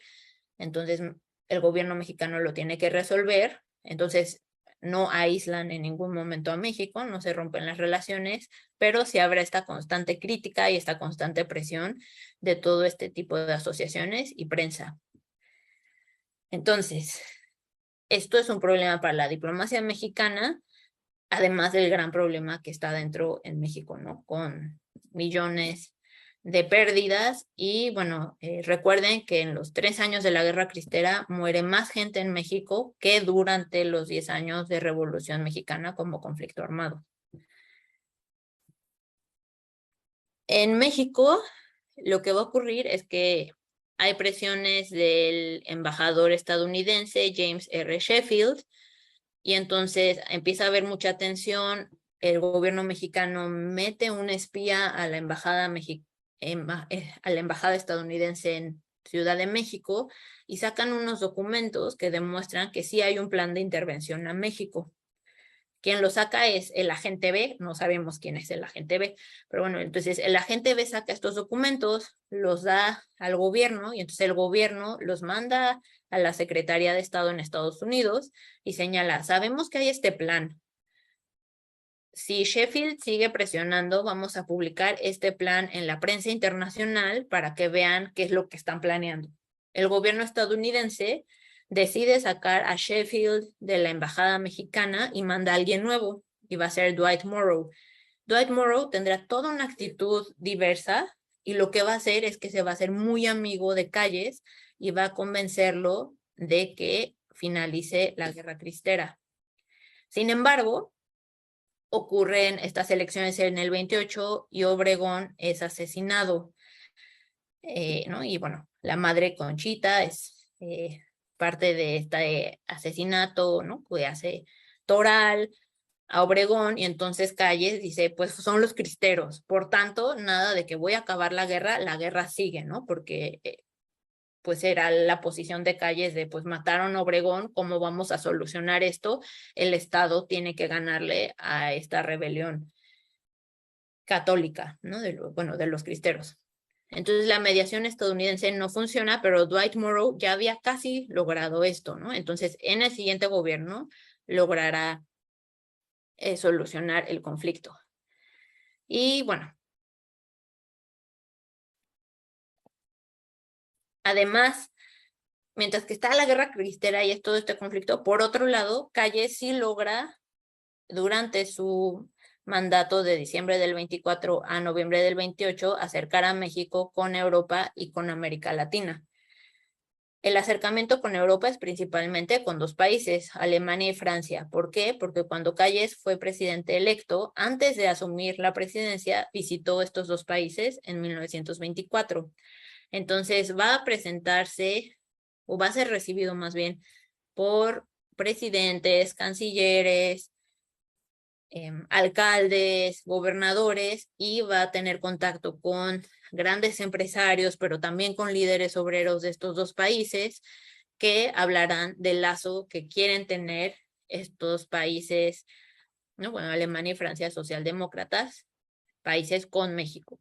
entonces el gobierno mexicano lo tiene que resolver, entonces no aíslan en ningún momento a México, no se rompen las relaciones, pero sí habrá esta constante crítica y esta constante presión de todo este tipo de asociaciones y prensa. Entonces, esto es un problema para la diplomacia mexicana, además del gran problema que está dentro en México, ¿no? Con millones de pérdidas y bueno, recuerden que en los 3 años de la Guerra Cristera muere más gente en México que durante los 10 años de Revolución Mexicana como conflicto armado. En México, lo que va a ocurrir es que hay presiones del embajador estadounidense James R. Sheffield y entonces empieza a haber mucha tensión. El gobierno mexicano mete un espía a la embajada estadounidense en Ciudad de México y sacan unos documentos que demuestran que sí hay un plan de intervención a México. Quien lo saca es el agente B, no sabemos quién es el agente B, pero bueno, entonces el agente B saca estos documentos, los da al gobierno y entonces el gobierno los manda a la Secretaría de Estado en Estados Unidos y señala, sabemos que hay este plan. Si Sheffield sigue presionando, vamos a publicar este plan en la prensa internacional para que vean qué es lo que están planeando. El gobierno estadounidense decide sacar a Sheffield de la embajada mexicana y manda a alguien nuevo, y va a ser Dwight Morrow. Dwight Morrow tendrá toda una actitud diversa y lo que va a hacer es que se va a hacer muy amigo de Calles y va a convencerlo de que finalice la guerra cristera. Sin embargo, ocurren estas elecciones en el 28 y Obregón es asesinado, ¿no? Y bueno, la madre Conchita es parte de este asesinato, ¿no? Que hace Toral, a Obregón, y entonces Calles dice, pues son los cristeros, por tanto, nada de que voy a acabar la guerra sigue, ¿no? Porque pues era la posición de Calles de, pues mataron a Obregón, ¿cómo vamos a solucionar esto? El Estado tiene que ganarle a esta rebelión católica, ¿no? De los cristeros. Entonces la mediación estadounidense no funciona, pero Dwight Morrow ya había casi logrado esto, ¿no? Entonces en el siguiente gobierno logrará solucionar el conflicto. Y bueno, además, mientras que está la guerra cristera y es todo este conflicto, por otro lado, Calles sí logra, durante su mandato de diciembre del 24 a noviembre del 28, acercar a México con Europa y con América Latina. El acercamiento con Europa es principalmente con dos países, Alemania y Francia. ¿Por qué? Porque cuando Calles fue presidente electo, antes de asumir la presidencia, visitó estos dos países en 1924. Entonces va a presentarse, o va a ser recibido más bien, por presidentes, cancilleres, alcaldes, gobernadores, y va a tener contacto con grandes empresarios, pero también con líderes obreros de estos dos países que hablarán del lazo que quieren tener estos países, ¿no? Bueno, Alemania y Francia socialdemócratas, países con México.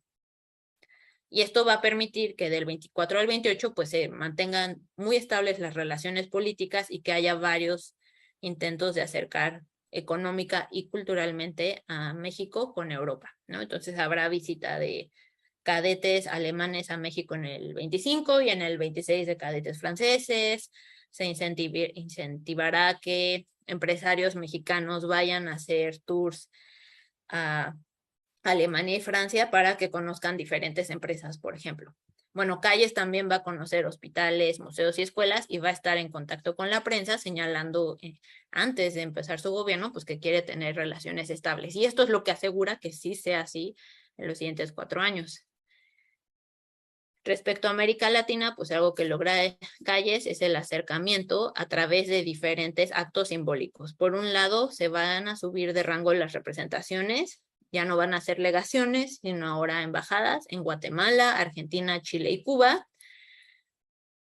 Y esto va a permitir que del 24 al 28 pues se mantengan muy estables las relaciones políticas y que haya varios intentos de acercar económica y culturalmente a México con Europa, ¿no? Entonces habrá visita de cadetes alemanes a México en el 25 y en el 26 de cadetes franceses. Se incentivará que empresarios mexicanos vayan a hacer tours a Alemania y Francia para que conozcan diferentes empresas, por ejemplo. Bueno, Calles también va a conocer hospitales, museos y escuelas y va a estar en contacto con la prensa señalando antes de empezar su gobierno, pues que quiere tener relaciones estables. Y esto es lo que asegura que sí sea así en los siguientes 4 años. Respecto a América Latina, pues algo que logra Calles es el acercamiento a través de diferentes actos simbólicos. Por un lado, se van a subir de rango las representaciones, ya no van a ser legaciones, sino ahora embajadas en Guatemala, Argentina, Chile y Cuba.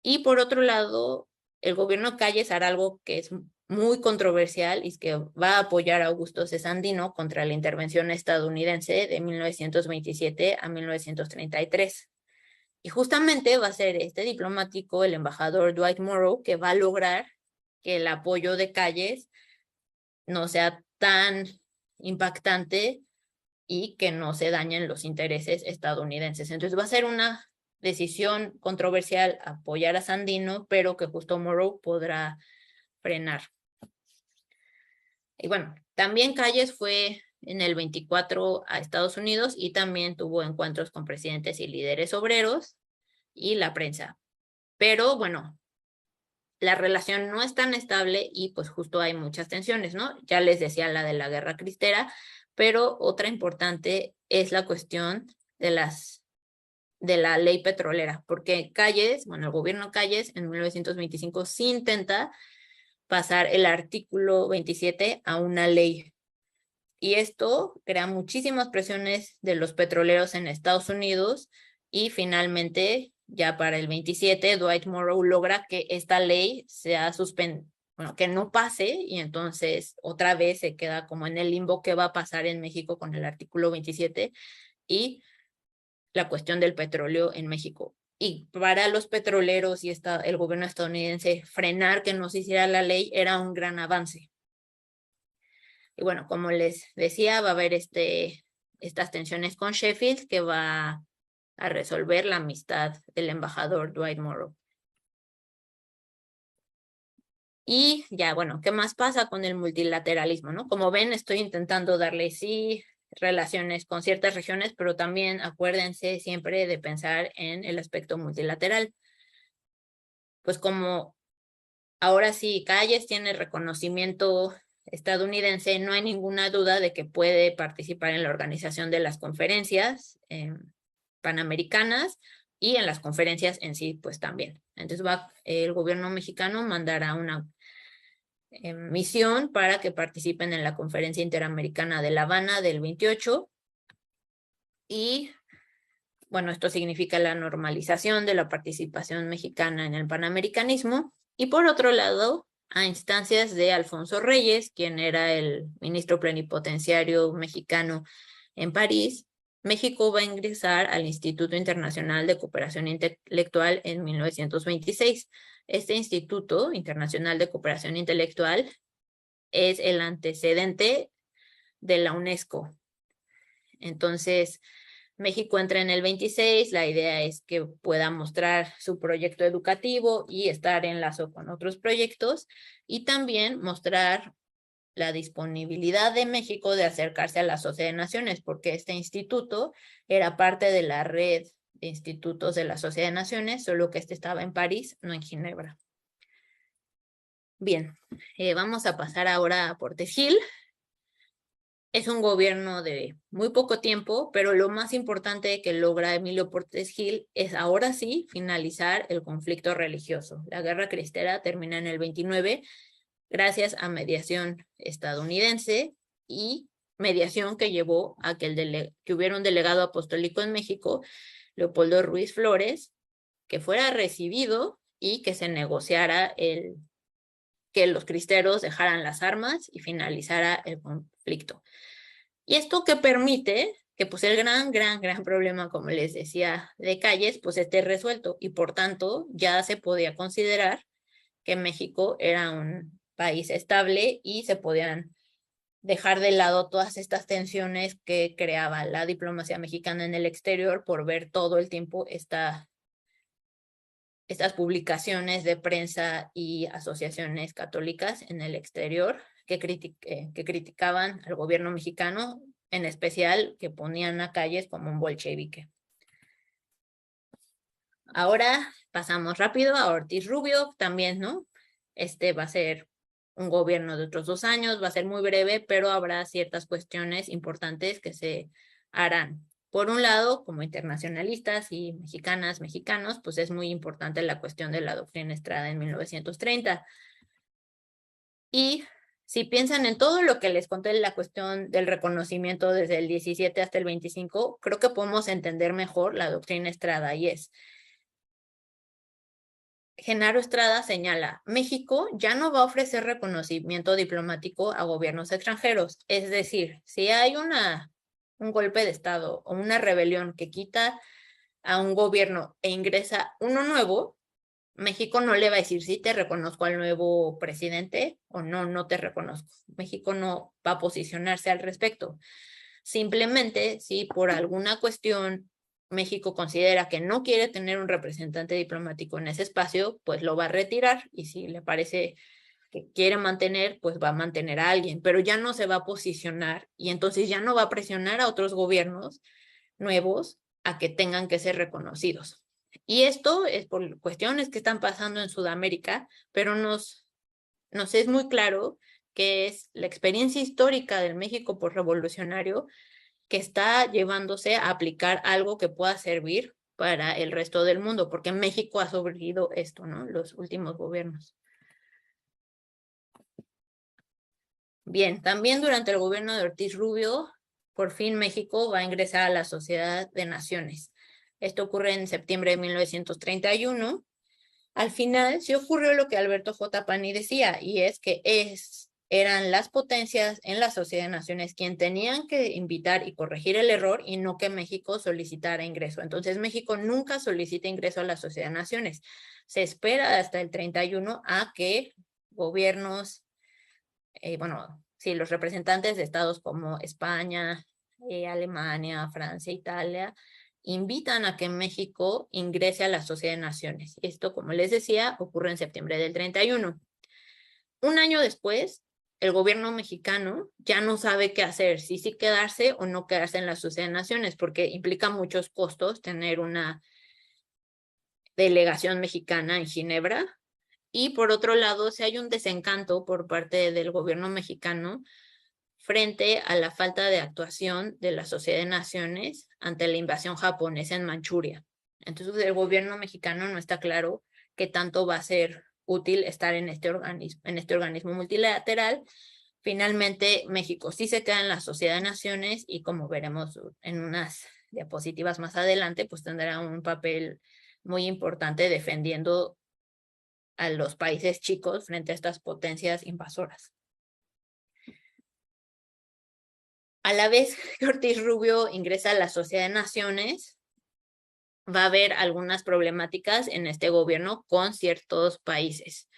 Y por otro lado, el gobierno Calles hará algo que es muy controversial y es que va a apoyar a Augusto C. Sandino contra la intervención estadounidense de 1927 a 1933. Y justamente va a ser este diplomático, el embajador Dwight Morrow, que va a lograr que el apoyo de Calles no sea tan impactante y que no se dañen los intereses estadounidenses. Entonces va a ser una decisión controversial apoyar a Sandino, pero que justo Morrow podrá frenar. Y bueno, también Calles fue en el 24 a Estados Unidos y también tuvo encuentros con presidentes y líderes obreros y la prensa. Pero bueno, la relación no es tan estable y pues justo hay muchas tensiones, ¿no? Ya les decía la de la guerra cristera, pero otra importante es la cuestión de la ley petrolera, porque Calles, bueno, el gobierno Calles en 1925 sí intenta pasar el artículo 27 a una ley. Y esto crea muchísimas presiones de los petroleros en Estados Unidos y finalmente, ya para el 27, Dwight Morrow logra que esta ley sea bueno, que no pase y entonces otra vez se queda como en el limbo que va a pasar en México con el artículo 27 y la cuestión del petróleo en México. Y para los petroleros y el gobierno estadounidense frenar que no se hiciera la ley era un gran avance. Y bueno, como les decía, va a haber estas tensiones con Sheffield que va a resolver la amistad del embajador Dwight Morrow. Y ya, bueno, ¿qué más pasa con el multilateralismo, no? Como ven, estoy intentando darle sí relaciones con ciertas regiones, pero también acuérdense siempre de pensar en el aspecto multilateral. Pues como ahora sí Calles tiene reconocimiento estadounidense, no hay ninguna duda de que puede participar en la organización de las conferencias panamericanas y en las conferencias en sí, pues también. Entonces el gobierno mexicano mandará una misión para que participen en la Conferencia Interamericana de La Habana del 28. Y bueno, esto significa la normalización de la participación mexicana en el panamericanismo. Y por otro lado, a instancias de Alfonso Reyes, quien era el ministro plenipotenciario mexicano en París, México va a ingresar al Instituto Internacional de Cooperación Intelectual en 1926. Este Instituto Internacional de Cooperación Intelectual es el antecedente de la UNESCO. Entonces, México entra en el 26, la idea es que pueda mostrar su proyecto educativo y estar en enlazo con otros proyectos, y también mostrar la disponibilidad de México de acercarse a la Sociedad de Naciones, porque este instituto era parte de la red de institutos de la Sociedad de Naciones, solo que este estaba en París, no en Ginebra. Bien, vamos a pasar ahora a Portes Gil. Es un gobierno de muy poco tiempo, pero lo más importante que logra Emilio Portes Gil es ahora sí finalizar el conflicto religioso. La guerra cristera termina en el 29 gracias a mediación estadounidense, y mediación que llevó a que hubiera un delegado apostólico en México, Leopoldo Ruiz Flores, que fuera recibido y que se negociara que los cristeros dejaran las armas y finalizara el conflicto. Y esto que permite que pues el gran problema, como les decía, de calles, pues esté resuelto, y por tanto ya se podía considerar que México era un país estable y se podían dejar de lado todas estas tensiones que creaba la diplomacia mexicana en el exterior por ver todo el tiempo estas publicaciones de prensa y asociaciones católicas en el exterior que criticaban al gobierno mexicano, en especial que ponían a calles como un bolchevique. Ahora pasamos rápido a Ortiz Rubio, también, ¿no? Este va a ser un gobierno de otros 2 años, va a ser muy breve, pero habrá ciertas cuestiones importantes que se harán. Por un lado, como internacionalistas y mexicanos, pues es muy importante la cuestión de la doctrina Estrada en 1930. Y si piensan en todo lo que les conté, la cuestión del reconocimiento desde el 17 hasta el 25, creo que podemos entender mejor la doctrina Estrada, y es: Genaro Estrada señala, México ya no va a ofrecer reconocimiento diplomático a gobiernos extranjeros. Es decir, si hay un golpe de Estado o una rebelión que quita a un gobierno e ingresa uno nuevo, México no le va a decir sí, te reconozco al nuevo presidente, o no, no te reconozco. México no va a posicionarse al respecto. Simplemente, si por alguna cuestión México considera que no quiere tener un representante diplomático en ese espacio, pues lo va a retirar, y si le parece que quiere mantener, pues va a mantener a alguien, pero ya no se va a posicionar, y entonces ya no va a presionar a otros gobiernos nuevos a que tengan que ser reconocidos. Y esto es por cuestiones que están pasando en Sudamérica, pero nos es muy claro que es la experiencia histórica del México postrevolucionario que está llevándose a aplicar algo que pueda servir para el resto del mundo, porque México ha sobrevivido esto, ¿no? Los últimos gobiernos. Bien, también durante el gobierno de Ortiz Rubio, por fin México va a ingresar a la Sociedad de Naciones. Esto ocurre en septiembre de 1931. Al final sí ocurrió lo que Alberto J. Pani decía, y es que eran las potencias en la Sociedad de Naciones quien tenían que invitar y corregir el error, y no que México solicitara ingreso. Entonces México nunca solicita ingreso a la Sociedad de Naciones. Se espera hasta el 31 a que gobiernos, los representantes de estados como España, Alemania, Francia, Italia, invitan a que México ingrese a la Sociedad de Naciones. Esto, como les decía, ocurre en septiembre del 31. Un año después, el gobierno mexicano ya no sabe qué hacer, si sí quedarse o no quedarse en la Sociedad de Naciones, porque implica muchos costos tener una delegación mexicana en Ginebra. Y por otro lado, si hay un desencanto por parte del gobierno mexicano frente a la falta de actuación de la Sociedad de Naciones ante la invasión japonesa en Manchuria. Entonces el gobierno mexicano no está claro qué tanto va a ser útil estar en este organismo multilateral. Finalmente, México sí se queda en la Sociedad de Naciones y, como veremos en unas diapositivas más adelante, pues tendrá un papel muy importante defendiendo a los países chicos frente a estas potencias invasoras. A la vez que Ortiz Rubio ingresa a la Sociedad de Naciones, va a haber algunas problemáticas en este gobierno con ciertos países.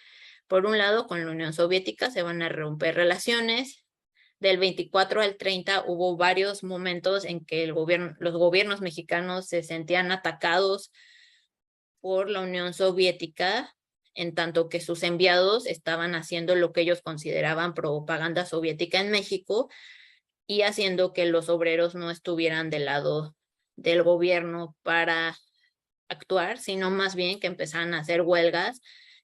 Por un lado, con la Unión Soviética se van a romper relaciones. Del 24 al 30 hubo varios momentos en que los gobiernos mexicanos se sentían atacados por la Unión Soviética, en tanto que sus enviados estaban haciendo lo que ellos consideraban propaganda soviética en México y haciendo que los obreros no estuvieran del lado del gobierno para actuar, sino más bien que empezaran a hacer huelgas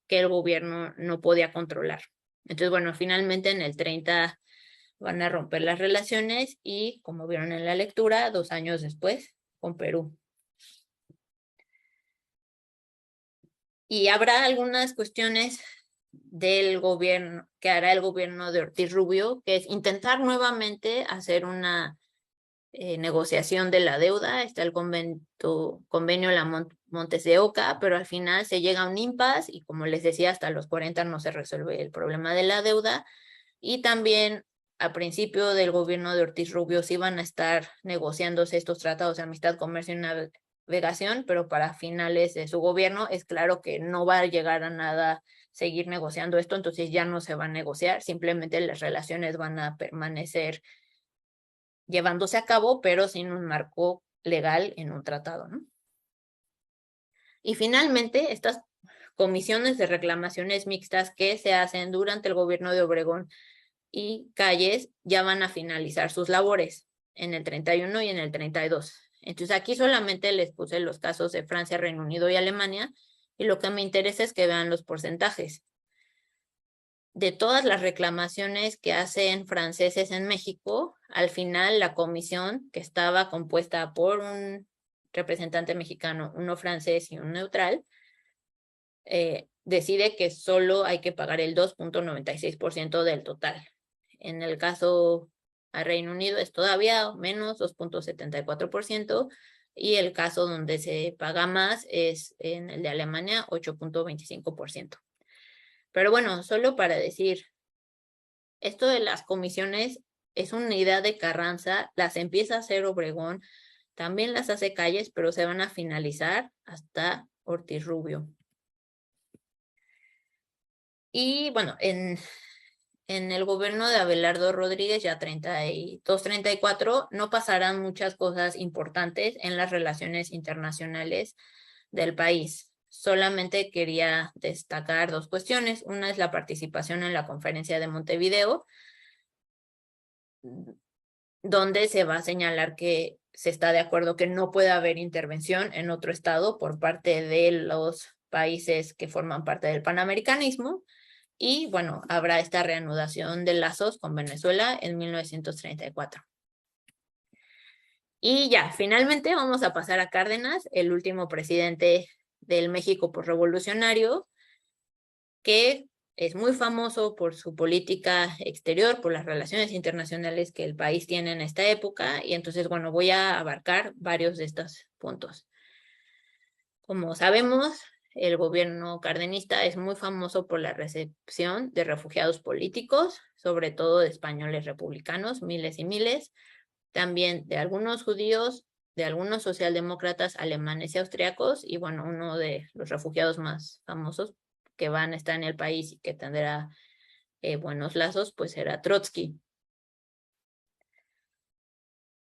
que el gobierno no podía controlar. Entonces, bueno, finalmente en el 30 van a romper las relaciones y, como vieron en la lectura, 2 años después, con Perú. Y habrá algunas cuestiones del gobierno, que hará el gobierno de Ortiz Rubio, que es intentar nuevamente hacer una negociación de la deuda. Está el convenio La Montes de Oca, pero al final se llega a un impasse y, como les decía, hasta los 40 no se resuelve el problema de la deuda. Y también a principio del gobierno de Ortiz Rubio sí van a estar negociándose estos tratados de amistad, comercio y navegación, pero para finales de su gobierno es claro que no va a llegar a nada seguir negociando esto, entonces ya no se va a negociar, simplemente las relaciones van a permanecer llevándose a cabo, pero sin un marco legal en un tratado, ¿no? Y finalmente, estas comisiones de reclamaciones mixtas que se hacen durante el gobierno de Obregón y Calles ya van a finalizar sus labores en el 31 y en el 32. Entonces aquí solamente les puse los casos de Francia, Reino Unido y Alemania, y lo que me interesa es que vean los porcentajes. De todas las reclamaciones que hacen franceses en México, al final la comisión, que estaba compuesta por un representante mexicano, uno francés y un neutral, decide que solo hay que pagar el 2.96% del total. En el caso a Reino Unido es todavía menos, 2.74%, y el caso donde se paga más es en el de Alemania, 8.25%. Pero bueno, solo para decir, esto de las comisiones es una idea de Carranza, las empieza a hacer Obregón, también las hace Calles, pero se van a finalizar hasta Ortiz Rubio. Y bueno, en el gobierno de Abelardo Rodríguez, ya 32, 34, no pasarán muchas cosas importantes en las relaciones internacionales del país. Solamente quería destacar 2 cuestiones. Una es la participación en la Conferencia de Montevideo, donde se va a señalar que se está de acuerdo que no puede haber intervención en otro estado por parte de los países que forman parte del panamericanismo. Y bueno, habrá esta reanudación de lazos con Venezuela en 1934. Y ya, finalmente vamos a pasar a Cárdenas, el último presidente del México posrevolucionario, que es muy famoso por su política exterior, por las relaciones internacionales que el país tiene en esta época, y entonces, bueno, voy a abarcar varios de estos puntos. Como sabemos, el gobierno cardenista es muy famoso por la recepción de refugiados políticos, sobre todo de españoles republicanos, miles y miles, también de algunos judíos, de algunos socialdemócratas alemanes y austriacos, y bueno, uno de los refugiados más famosos que van a estar en el país y que tendrá buenos lazos, pues era Trotsky.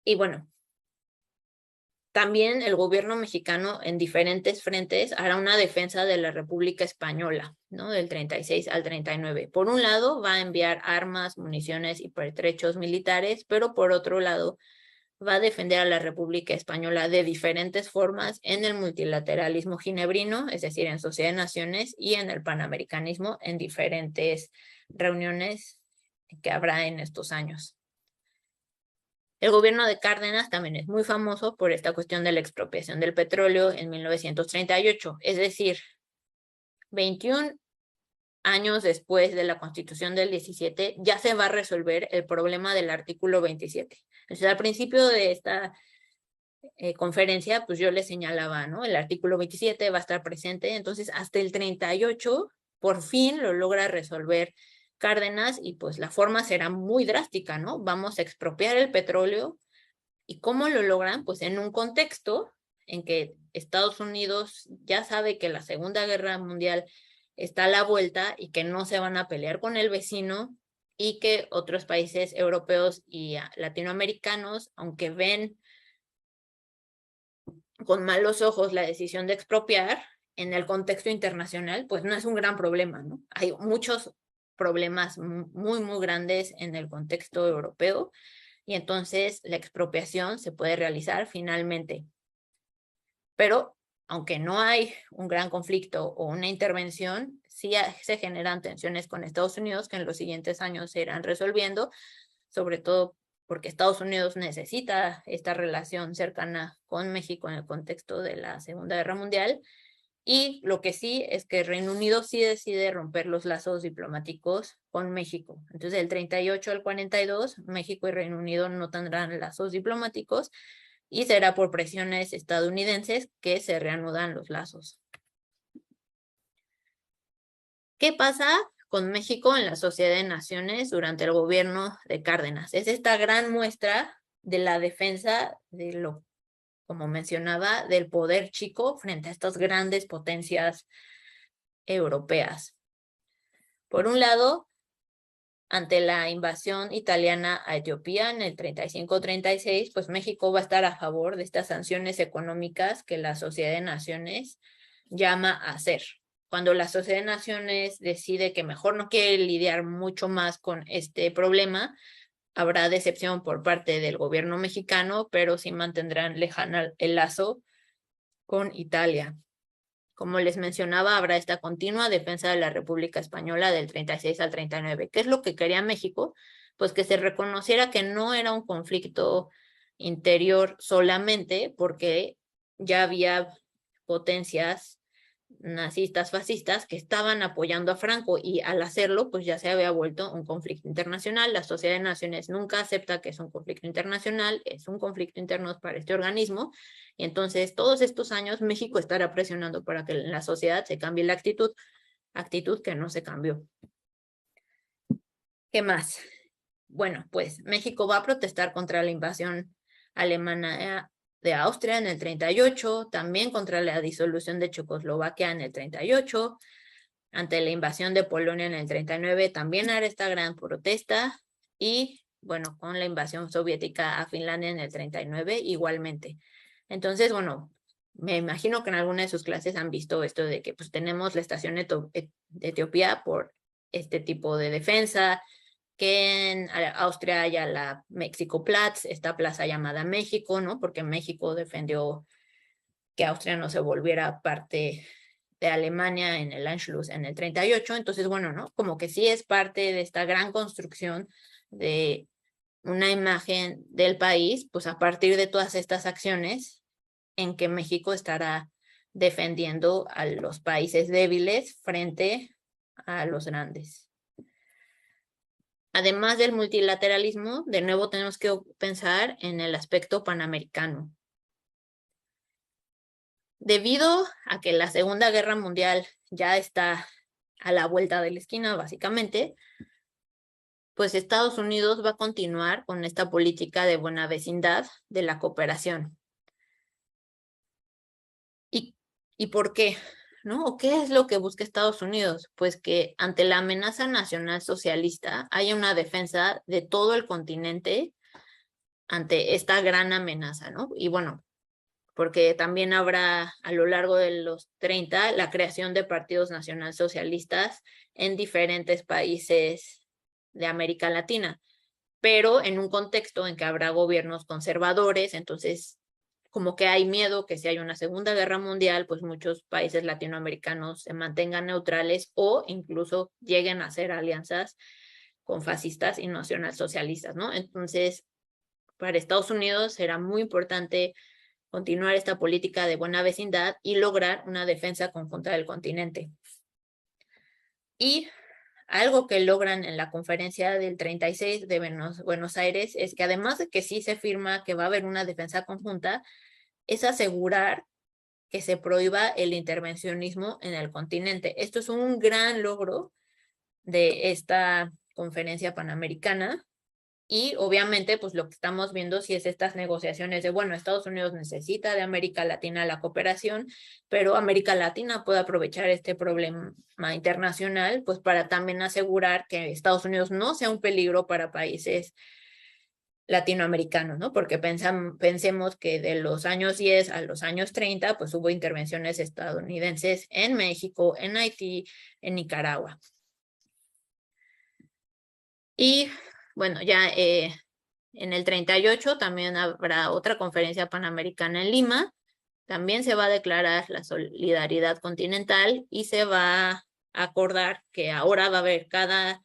Y bueno, también el gobierno mexicano en diferentes frentes hará una defensa de la República Española, ¿no? Del 36 al 39. Por un lado, va a enviar armas, municiones y pertrechos militares, pero por otro lado, va a defender a la República Española de diferentes formas en el multilateralismo ginebrino, es decir, en Sociedad de Naciones, y en el panamericanismo en diferentes reuniones que habrá en estos años. El gobierno de Cárdenas también es muy famoso por esta cuestión de la expropiación del petróleo en 1938, es decir, 21 años después de la Constitución del 17, ya se va a resolver el problema del artículo 27. Entonces, al principio de esta conferencia, pues yo les señalaba, ¿no? El artículo 27 va a estar presente, entonces hasta el 38 por fin lo logra resolver Cárdenas y pues la forma será muy drástica, ¿no? Vamos a expropiar el petróleo. ¿Y cómo lo logran? Pues en un contexto en que Estados Unidos ya sabe que la Segunda Guerra Mundial está a la vuelta y que no se van a pelear con el vecino y que otros países europeos y latinoamericanos, aunque ven con malos ojos la decisión de expropiar, en el contexto internacional, pues no es un gran problema, ¿no? Hay muchos problemas muy, muy grandes en el contexto europeo y entonces la expropiación se puede realizar finalmente. Pero aunque no hay un gran conflicto o una intervención, sí se generan tensiones con Estados Unidos que en los siguientes años se irán resolviendo, sobre todo porque Estados Unidos necesita esta relación cercana con México en el contexto de la Segunda Guerra Mundial. Y lo que sí es que Reino Unido sí decide romper los lazos diplomáticos con México. Entonces, del 38 al 42, México y Reino Unido no tendrán lazos diplomáticos y será por presiones estadounidenses que se reanudan los lazos. ¿Qué pasa con México en la Sociedad de Naciones durante el gobierno de Cárdenas? Es esta gran muestra de la defensa de lo, como mencionaba, del poder chico frente a estas grandes potencias europeas. Por un lado, ante la invasión italiana a Etiopía en el 35-36, pues México va a estar a favor de estas sanciones económicas que la Sociedad de Naciones llama a hacer. Cuando la Sociedad de Naciones decide que mejor no quiere lidiar mucho más con este problema, habrá decepción por parte del gobierno mexicano, pero sí mantendrán lejano el lazo con Italia. Como les mencionaba, habrá esta continua defensa de la República Española del 36 al 39. ¿Qué es lo que quería México? Pues que se reconociera que no era un conflicto interior solamente, porque ya había potencias nazistas, fascistas, que estaban apoyando a Franco y al hacerlo, pues ya se había vuelto un conflicto internacional. La Sociedad de Naciones nunca acepta que es un conflicto internacional, es un conflicto interno para este organismo, y entonces todos estos años México estará presionando para que en la sociedad se cambie la actitud que no se cambió. ¿Qué más? Bueno, pues México va a protestar contra la invasión alemana de Austria en el 38, también contra la disolución de Checoslovaquia en el 38, ante la invasión de Polonia en el 39, también hará esta gran protesta, y bueno, con la invasión soviética a Finlandia en el 39 igualmente. Entonces, bueno, me imagino que en alguna de sus clases han visto esto de que pues tenemos la estación de Etiopía por este tipo de defensa, que en Austria haya la Mexikoplatz, esta plaza llamada México, ¿no? Porque México defendió que Austria no se volviera parte de Alemania en el Anschluss en el 38. Entonces, bueno, ¿no? Como que sí es parte de esta gran construcción de una imagen del país, pues a partir de todas estas acciones en que México estará defendiendo a los países débiles frente a los grandes. Además del multilateralismo, de nuevo tenemos que pensar en el aspecto panamericano. Debido a que la Segunda Guerra Mundial ya está a la vuelta de la esquina, básicamente, pues Estados Unidos va a continuar con esta política de buena vecindad de la cooperación. ¿Y por qué? ¿No? ¿O qué es lo que busca Estados Unidos? Pues que ante la amenaza nacional socialista haya una defensa de todo el continente ante esta gran amenaza, ¿no? Y bueno, porque también habrá a lo largo de los 30 la creación de partidos nacionalsocialistas en diferentes países de América Latina, pero en un contexto en que habrá gobiernos conservadores. Entonces como que hay miedo que si hay una Segunda Guerra Mundial, pues muchos países latinoamericanos se mantengan neutrales o incluso lleguen a hacer alianzas con fascistas y nacionalsocialistas, ¿no? Entonces, para Estados Unidos será muy importante continuar esta política de buena vecindad y lograr una defensa conjunta del continente. Y algo que logran en la conferencia del 36 de Buenos Aires es que además de que sí se firma que va a haber una defensa conjunta, es asegurar que se prohíba el intervencionismo en el continente. Esto es un gran logro de esta conferencia panamericana. Y obviamente, pues lo que estamos viendo sí es estas negociaciones de, bueno, Estados Unidos necesita de América Latina la cooperación, pero América Latina puede aprovechar este problema internacional, pues para también asegurar que Estados Unidos no sea un peligro para países latinoamericanos, ¿no? Porque pensemos que de los años 10 a los años 30, pues hubo intervenciones estadounidenses en México, en Haití, en Nicaragua. Y bueno, ya en el 38 también habrá otra conferencia panamericana en Lima. También se va a declarar la solidaridad continental y se va a acordar que ahora va a haber cada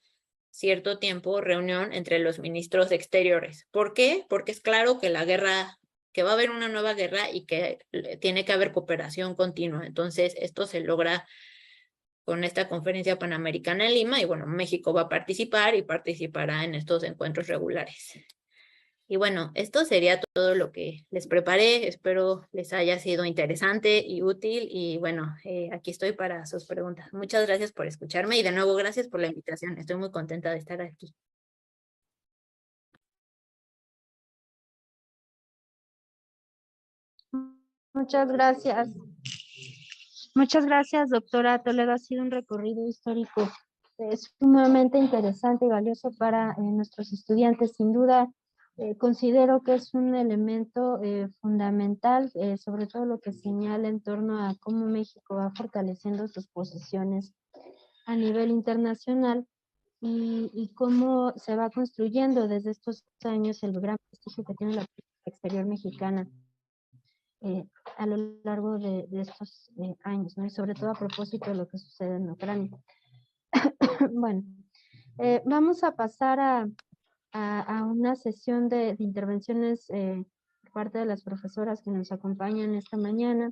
cierto tiempo reunión entre los ministros exteriores. ¿Por qué? Porque es claro que la guerra, que va a haber una nueva guerra y que tiene que haber cooperación continua. Entonces, esto se logra con esta conferencia panamericana en Lima y bueno, México va a participar y participará en estos encuentros regulares. Y bueno, esto sería todo lo que les preparé. Espero les haya sido interesante y útil. Y bueno, aquí estoy para sus preguntas. Muchas gracias por escucharme y de nuevo gracias por la invitación. Estoy muy contenta de estar aquí. Muchas gracias. Muchas gracias, doctora Toledo. Ha sido un recorrido histórico sumamente interesante y valioso para nuestros estudiantes. Sin duda, considero que es un elemento fundamental, sobre todo lo que señala en torno a cómo México va fortaleciendo sus posiciones a nivel internacional y cómo se va construyendo desde estos años el gran prestigio que tiene la política exterior mexicana a lo largo de estos años, ¿no? Y sobre todo a propósito de lo que sucede en Ucrania. Bueno, vamos a pasar a una sesión de intervenciones por parte de las profesoras que nos acompañan esta mañana,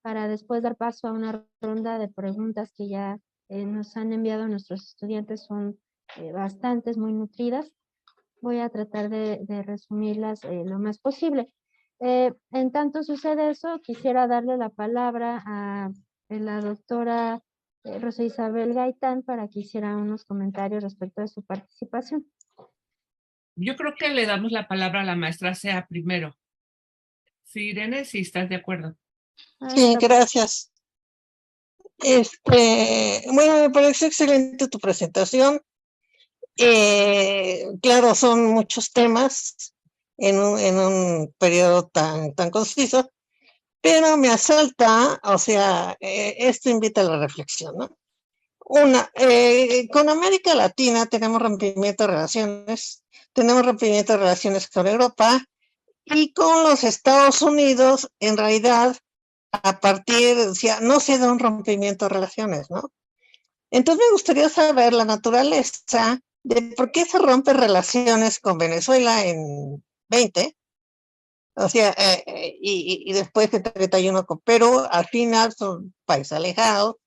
para después dar paso a una ronda de preguntas que ya nos han enviado nuestros estudiantes. Son bastantes, muy nutridas. Voy a tratar de resumirlas lo más posible. En tanto sucede eso, quisiera darle la palabra a la doctora Rosa Isabel Gaitán para que hiciera unos comentarios respecto de su participación. Yo creo que le damos la palabra a la maestra Sea primero. Sí, Irene, si estás de acuerdo. Sí, gracias. Bueno, me parece excelente tu presentación. Claro, son muchos temas en un periodo tan conciso, pero me asalta, o sea, esto invita a la reflexión, ¿no? Con América Latina tenemos rompimiento de relaciones con Europa y con los Estados Unidos, en realidad, no se da un rompimiento de relaciones, ¿no? Entonces me gustaría saber la naturaleza de por qué se rompen relaciones con Venezuela en 20, o sea, y después en 31 con Perú. Al final son países alejados,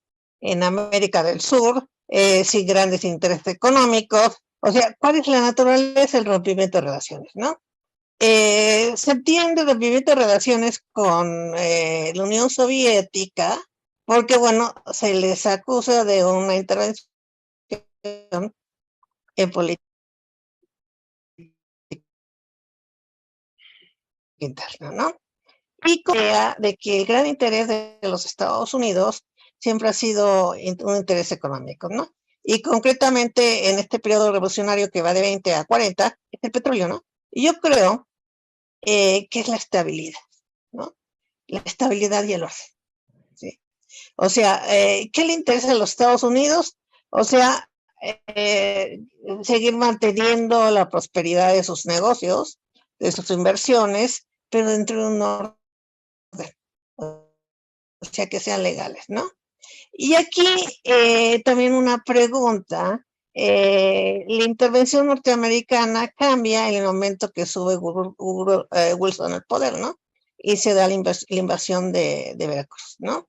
en América del Sur, sin grandes intereses económicos. O sea, ¿cuál es la naturaleza del rompimiento de relaciones, no? Se entiende el rompimiento de relaciones con la Unión Soviética, porque, bueno, se les acusa de una intervención en política interna, ¿no? Y idea de que el gran interés de los Estados Unidos siempre ha sido un interés económico, ¿no? Y concretamente en este periodo revolucionario que va de 20 a 40, es el petróleo, ¿no? Y yo creo que es la estabilidad, ¿no? La estabilidad y el orden, ¿sí? O sea, ¿qué le interesa a los Estados Unidos? O sea, seguir manteniendo la prosperidad de sus negocios, de sus inversiones, pero dentro de un orden, o sea, que sean legales, ¿no? Y aquí también una pregunta. La intervención norteamericana cambia en el momento que sube Wilson al poder, ¿no? Y se da la invasión de Veracruz, ¿no?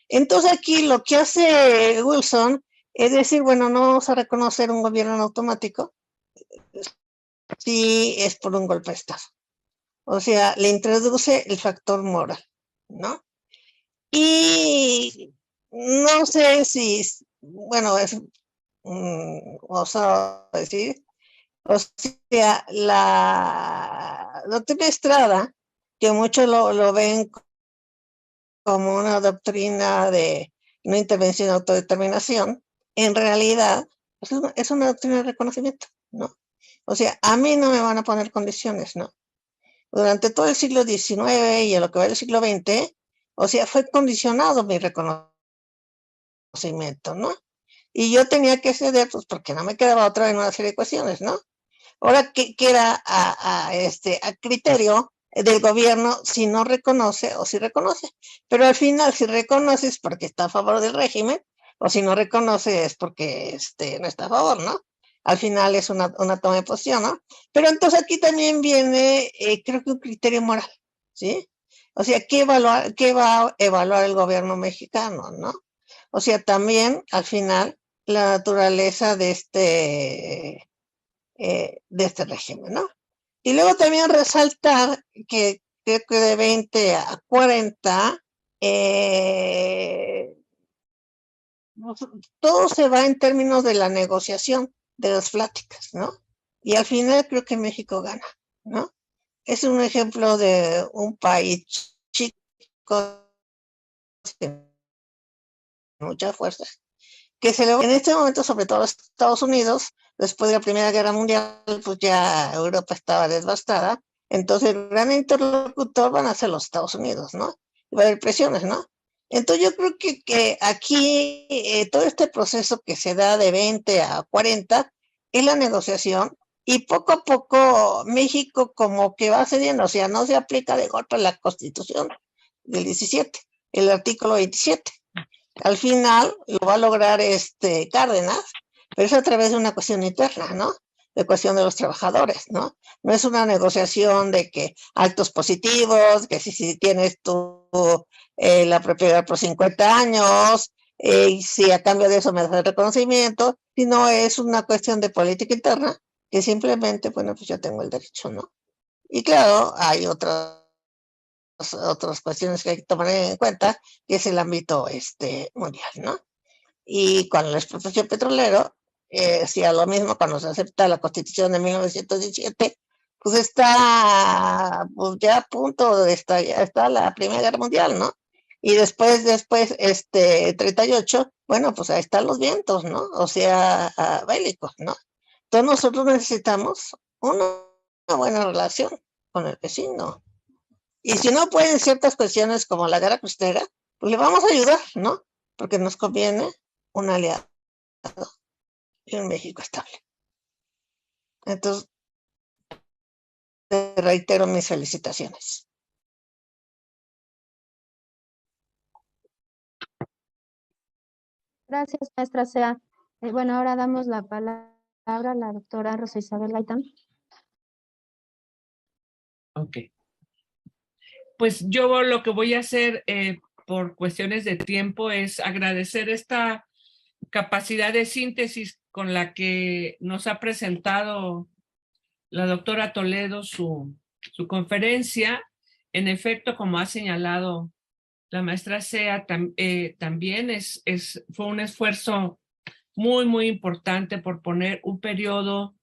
Entonces aquí lo que hace Wilson Es decir, bueno, no vamos a reconocer un gobierno en automático si es por un golpe de Estado. O sea, le introduce el factor moral, ¿no? Y no sé si, bueno, es osado decir, o sea, la doctrina Estrada, que muchos lo ven como una doctrina de no intervención y autodeterminación, en realidad es una doctrina de reconocimiento, ¿no? O sea, a mí no me van a poner condiciones, ¿no? Durante todo el siglo XIX y en lo que va del siglo XX, o sea, fue condicionado mi reconocimiento, ¿no? Y yo tenía que ceder, pues porque no me quedaba otra en una serie de cuestiones, ¿no? Ahora queda a criterio del gobierno si no reconoce o si reconoce. Pero al final, si reconoce es porque está a favor del régimen, o si no reconoce es porque no está a favor, ¿no? Al final es una toma de posición, ¿no? Pero entonces aquí también viene, creo que un criterio moral, ¿sí? O sea, ¿qué va a evaluar el gobierno mexicano, ¿no? O sea, también al final la naturaleza de este régimen, ¿no? Y luego también resaltar que creo que de 20 a 40, todo se va en términos de la negociación, de las pláticas, ¿no? Y al final creo que México gana, ¿no? Es un ejemplo de un país chico, sin mucha fuerza, que se le en este momento, sobre todo los Estados Unidos, después de la Primera Guerra Mundial, pues ya Europa estaba devastada, entonces el gran interlocutor van a ser los Estados Unidos, ¿no? Y va a haber presiones, ¿no? Entonces yo creo que aquí todo este proceso que se da de 20 a 40 es la negociación y poco a poco México como que va cediendo, o sea, no se aplica de golpe la Constitución del 17, el artículo 27. Al final lo va a lograr Cárdenas, pero es a través de una cuestión interna, ¿no? De cuestión de los trabajadores, ¿no? No es una negociación de que actos positivos, que si tienes tú la propiedad por 50 años, y si a cambio de eso me das el reconocimiento, sino es una cuestión de política interna que simplemente, bueno, pues yo tengo el derecho, ¿no? Y claro, hay otras cuestiones que hay que tomar en cuenta, que es el ámbito mundial, ¿no? Y con la explotación petrolera, hacía lo mismo cuando se acepta la Constitución de 1917, pues está pues ya a punto de estar, ya está la Primera Guerra Mundial, ¿no? Y después, 38, bueno, pues ahí están los vientos, ¿no? O sea, bélicos, ¿no? Entonces nosotros necesitamos una buena relación con el vecino. Y si no pueden ciertas cuestiones como la guerra costera, pues le vamos a ayudar, ¿no? Porque nos conviene un aliado y un México estable. Entonces, te reitero mis felicitaciones. Gracias, maestra Sea. Bueno, ahora damos la palabra a la doctora Rosa Isabel Gaitán. Ok. Pues yo lo que voy a hacer por cuestiones de tiempo es agradecer esta capacidad de síntesis con la que nos ha presentado la doctora Toledo su conferencia. En efecto, como ha señalado la maestra Sea, también fue un esfuerzo muy, muy importante por poner un periodo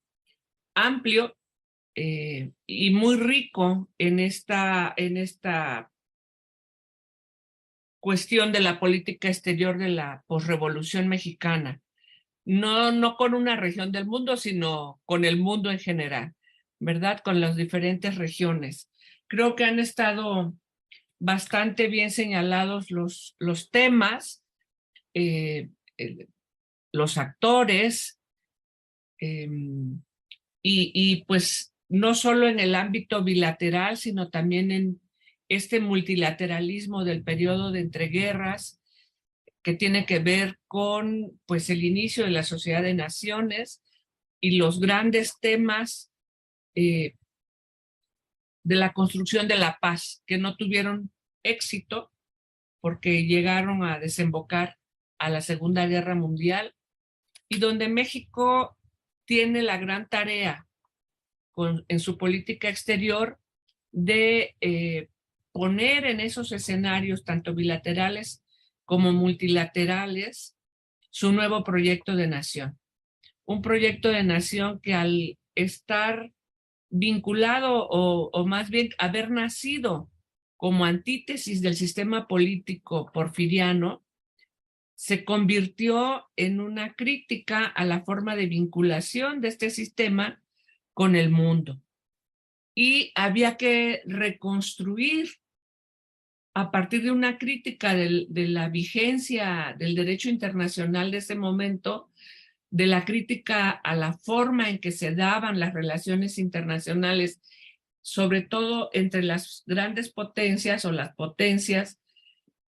amplio y muy rico en esta cuestión de la política exterior de la posrevolución mexicana. No con una región del mundo, sino con el mundo en general, ¿verdad? Con las diferentes regiones. Creo que han estado bastante bien señalados los temas, los actores, y pues no solo en el ámbito bilateral, sino también en este multilateralismo del periodo de entreguerras, que tiene que ver con pues el inicio de la Sociedad de Naciones y los grandes temas de la construcción de la paz, que no tuvieron éxito porque llegaron a desembocar a la Segunda Guerra Mundial y donde México tiene la gran tarea en su política exterior de poner en esos escenarios, tanto bilaterales como multilaterales, su nuevo proyecto de nación. Un proyecto de nación que al estar vinculado o más bien haber nacido como antítesis del sistema político porfiriano, se convirtió en una crítica a la forma de vinculación de este sistema con el mundo. Y había que reconstruir a partir de una crítica de la vigencia del derecho internacional de ese momento, de la crítica a la forma en que se daban las relaciones internacionales, sobre todo entre las grandes potencias o las potencias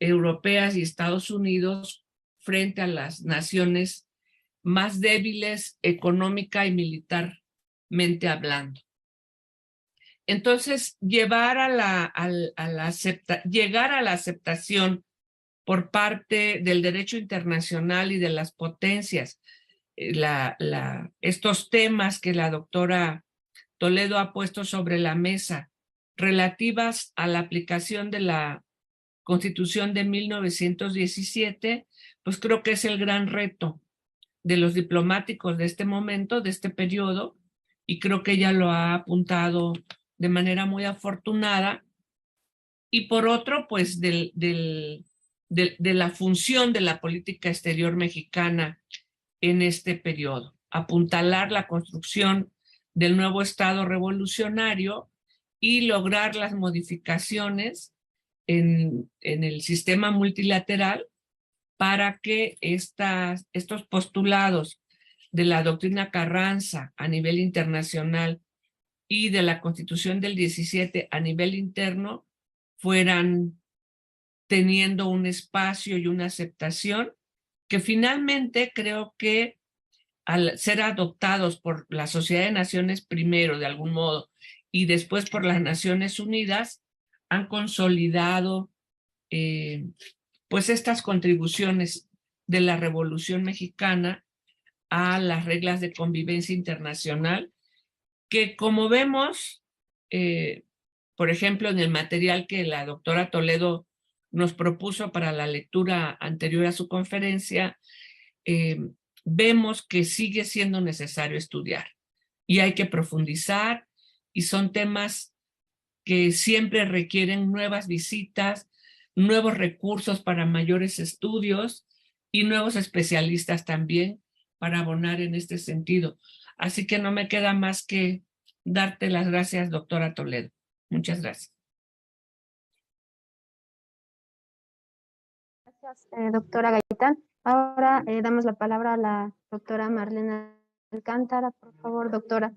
europeas y Estados Unidos frente a las naciones más débiles económica y militarmente hablando. Entonces, llegar a la aceptación por parte del derecho internacional y de las potencias, estos temas que la doctora Toledo ha puesto sobre la mesa relativas a la aplicación de la Constitución de 1917, pues creo que es el gran reto de los diplomáticos de este momento, de este periodo, y creo que ella lo ha apuntado de manera muy afortunada. Y por otro, pues de la función de la política exterior mexicana en este periodo, apuntalar la construcción del nuevo Estado revolucionario y lograr las modificaciones en el sistema multilateral para que estos postulados de la doctrina Carranza a nivel internacional y de la Constitución del 17 a nivel interno fueran teniendo un espacio y una aceptación que finalmente creo que al ser adoptados por la Sociedad de Naciones primero de algún modo y después por las Naciones Unidas han consolidado pues estas contribuciones de la Revolución Mexicana a las reglas de convivencia internacional que, como vemos, por ejemplo, en el material que la doctora Toledo nos propuso para la lectura anterior a su conferencia, vemos que sigue siendo necesario estudiar y hay que profundizar, y son temas que siempre requieren nuevas visitas, nuevos recursos para mayores estudios y nuevos especialistas también para abonar en este sentido. Así que no me queda más que darte las gracias, doctora Toledo. Muchas gracias. Gracias, doctora Gaitán. Ahora damos la palabra a la doctora Marlene Alcántara. Por favor, doctora.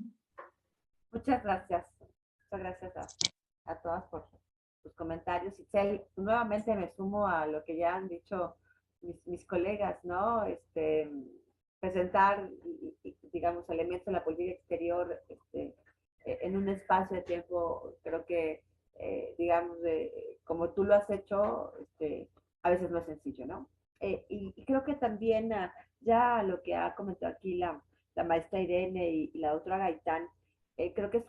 Muchas gracias. Muchas gracias a todas por sus comentarios. Itzel, nuevamente me sumo a lo que ya han dicho mis colegas, ¿no? Presentar, digamos, elementos de la política exterior en un espacio de tiempo, creo que, digamos, como tú lo has hecho, a veces no es sencillo, ¿no? Y creo que también ya lo que ha comentado aquí la maestra Irene y la doctora Gaitán, creo que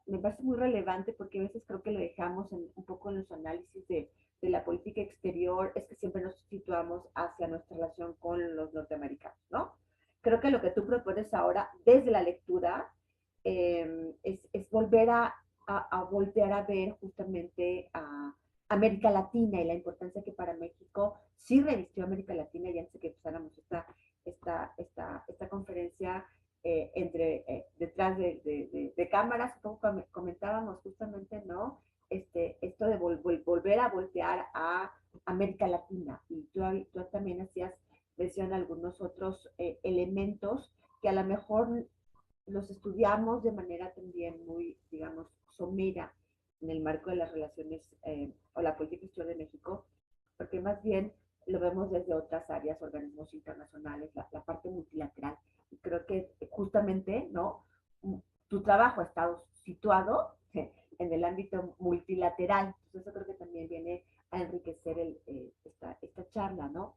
me parece muy relevante porque a veces creo que lo dejamos un poco en los análisis de la política exterior, es que siempre nos situamos hacia nuestra relación con los norteamericanos, ¿no? Creo que lo que tú propones ahora desde la lectura es volver a voltear a ver justamente a América Latina y la importancia que para México sí revistió América Latina, y antes de que empezáramos esta conferencia detrás de cámaras, como comentábamos justamente, ¿no? Esto de volver a voltear a América Latina. Y tú también hacías mención a algunos otros elementos que a lo mejor los estudiamos de manera también muy, digamos, somera en el marco de las relaciones o la política exterior de México, porque más bien lo vemos desde otras áreas, organismos internacionales, la parte multilateral. Y creo que justamente, ¿no? Tu trabajo ha estado situado en el ámbito multilateral. Entonces, eso creo que también viene a enriquecer esta charla, ¿no?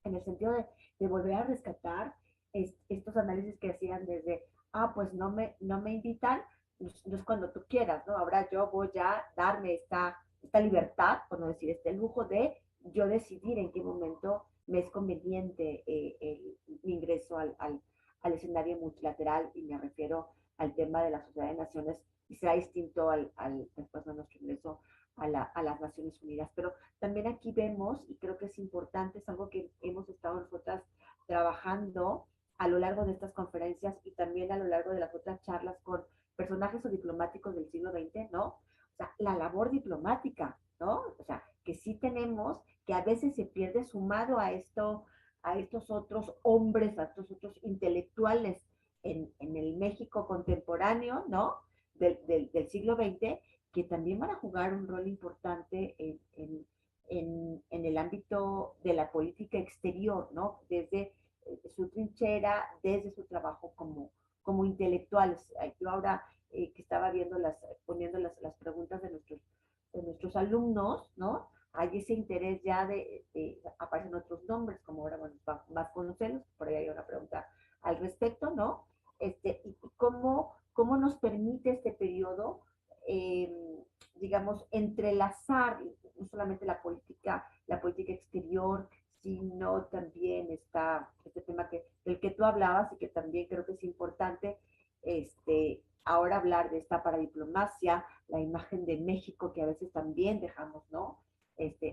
en el sentido de volver a rescatar estos análisis que hacían desde, pues no me invitan, no es cuando tú quieras, ¿no? Ahora yo voy a darme esta libertad, por no decir este lujo de yo decidir en qué momento me es conveniente mi ingreso al escenario multilateral, y me refiero al tema de la Sociedad de Naciones, y será distinto después de nuestro ingreso a las Naciones Unidas. Pero también aquí vemos, y creo que es importante, es algo que hemos estado nosotras trabajando a lo largo de estas conferencias y también a lo largo de las otras charlas con personajes o diplomáticos del siglo XX, ¿no? O sea, la labor diplomática, ¿no? O sea, que sí tenemos, que a veces se pierde sumado a estos otros hombres, a estos otros intelectuales en el México contemporáneo, ¿no? Del siglo XX, que también van a jugar un rol importante en el ámbito de la política exterior, ¿no? Desde su trinchera, desde su trabajo como intelectuales. Yo ahora que estaba poniendo las preguntas de nuestros alumnos, ¿no? Hay ese interés ya aparecen otros nombres, como ahora, bueno, Vasconcelos, por ahí hay una pregunta al respecto, ¿no? Y cómo nos permite este periodo, digamos, entrelazar no solamente la política exterior, sino también este tema del que tú hablabas y que también creo que es importante, ahora hablar de esta paradiplomacia, la imagen de México que a veces también dejamos, ¿no?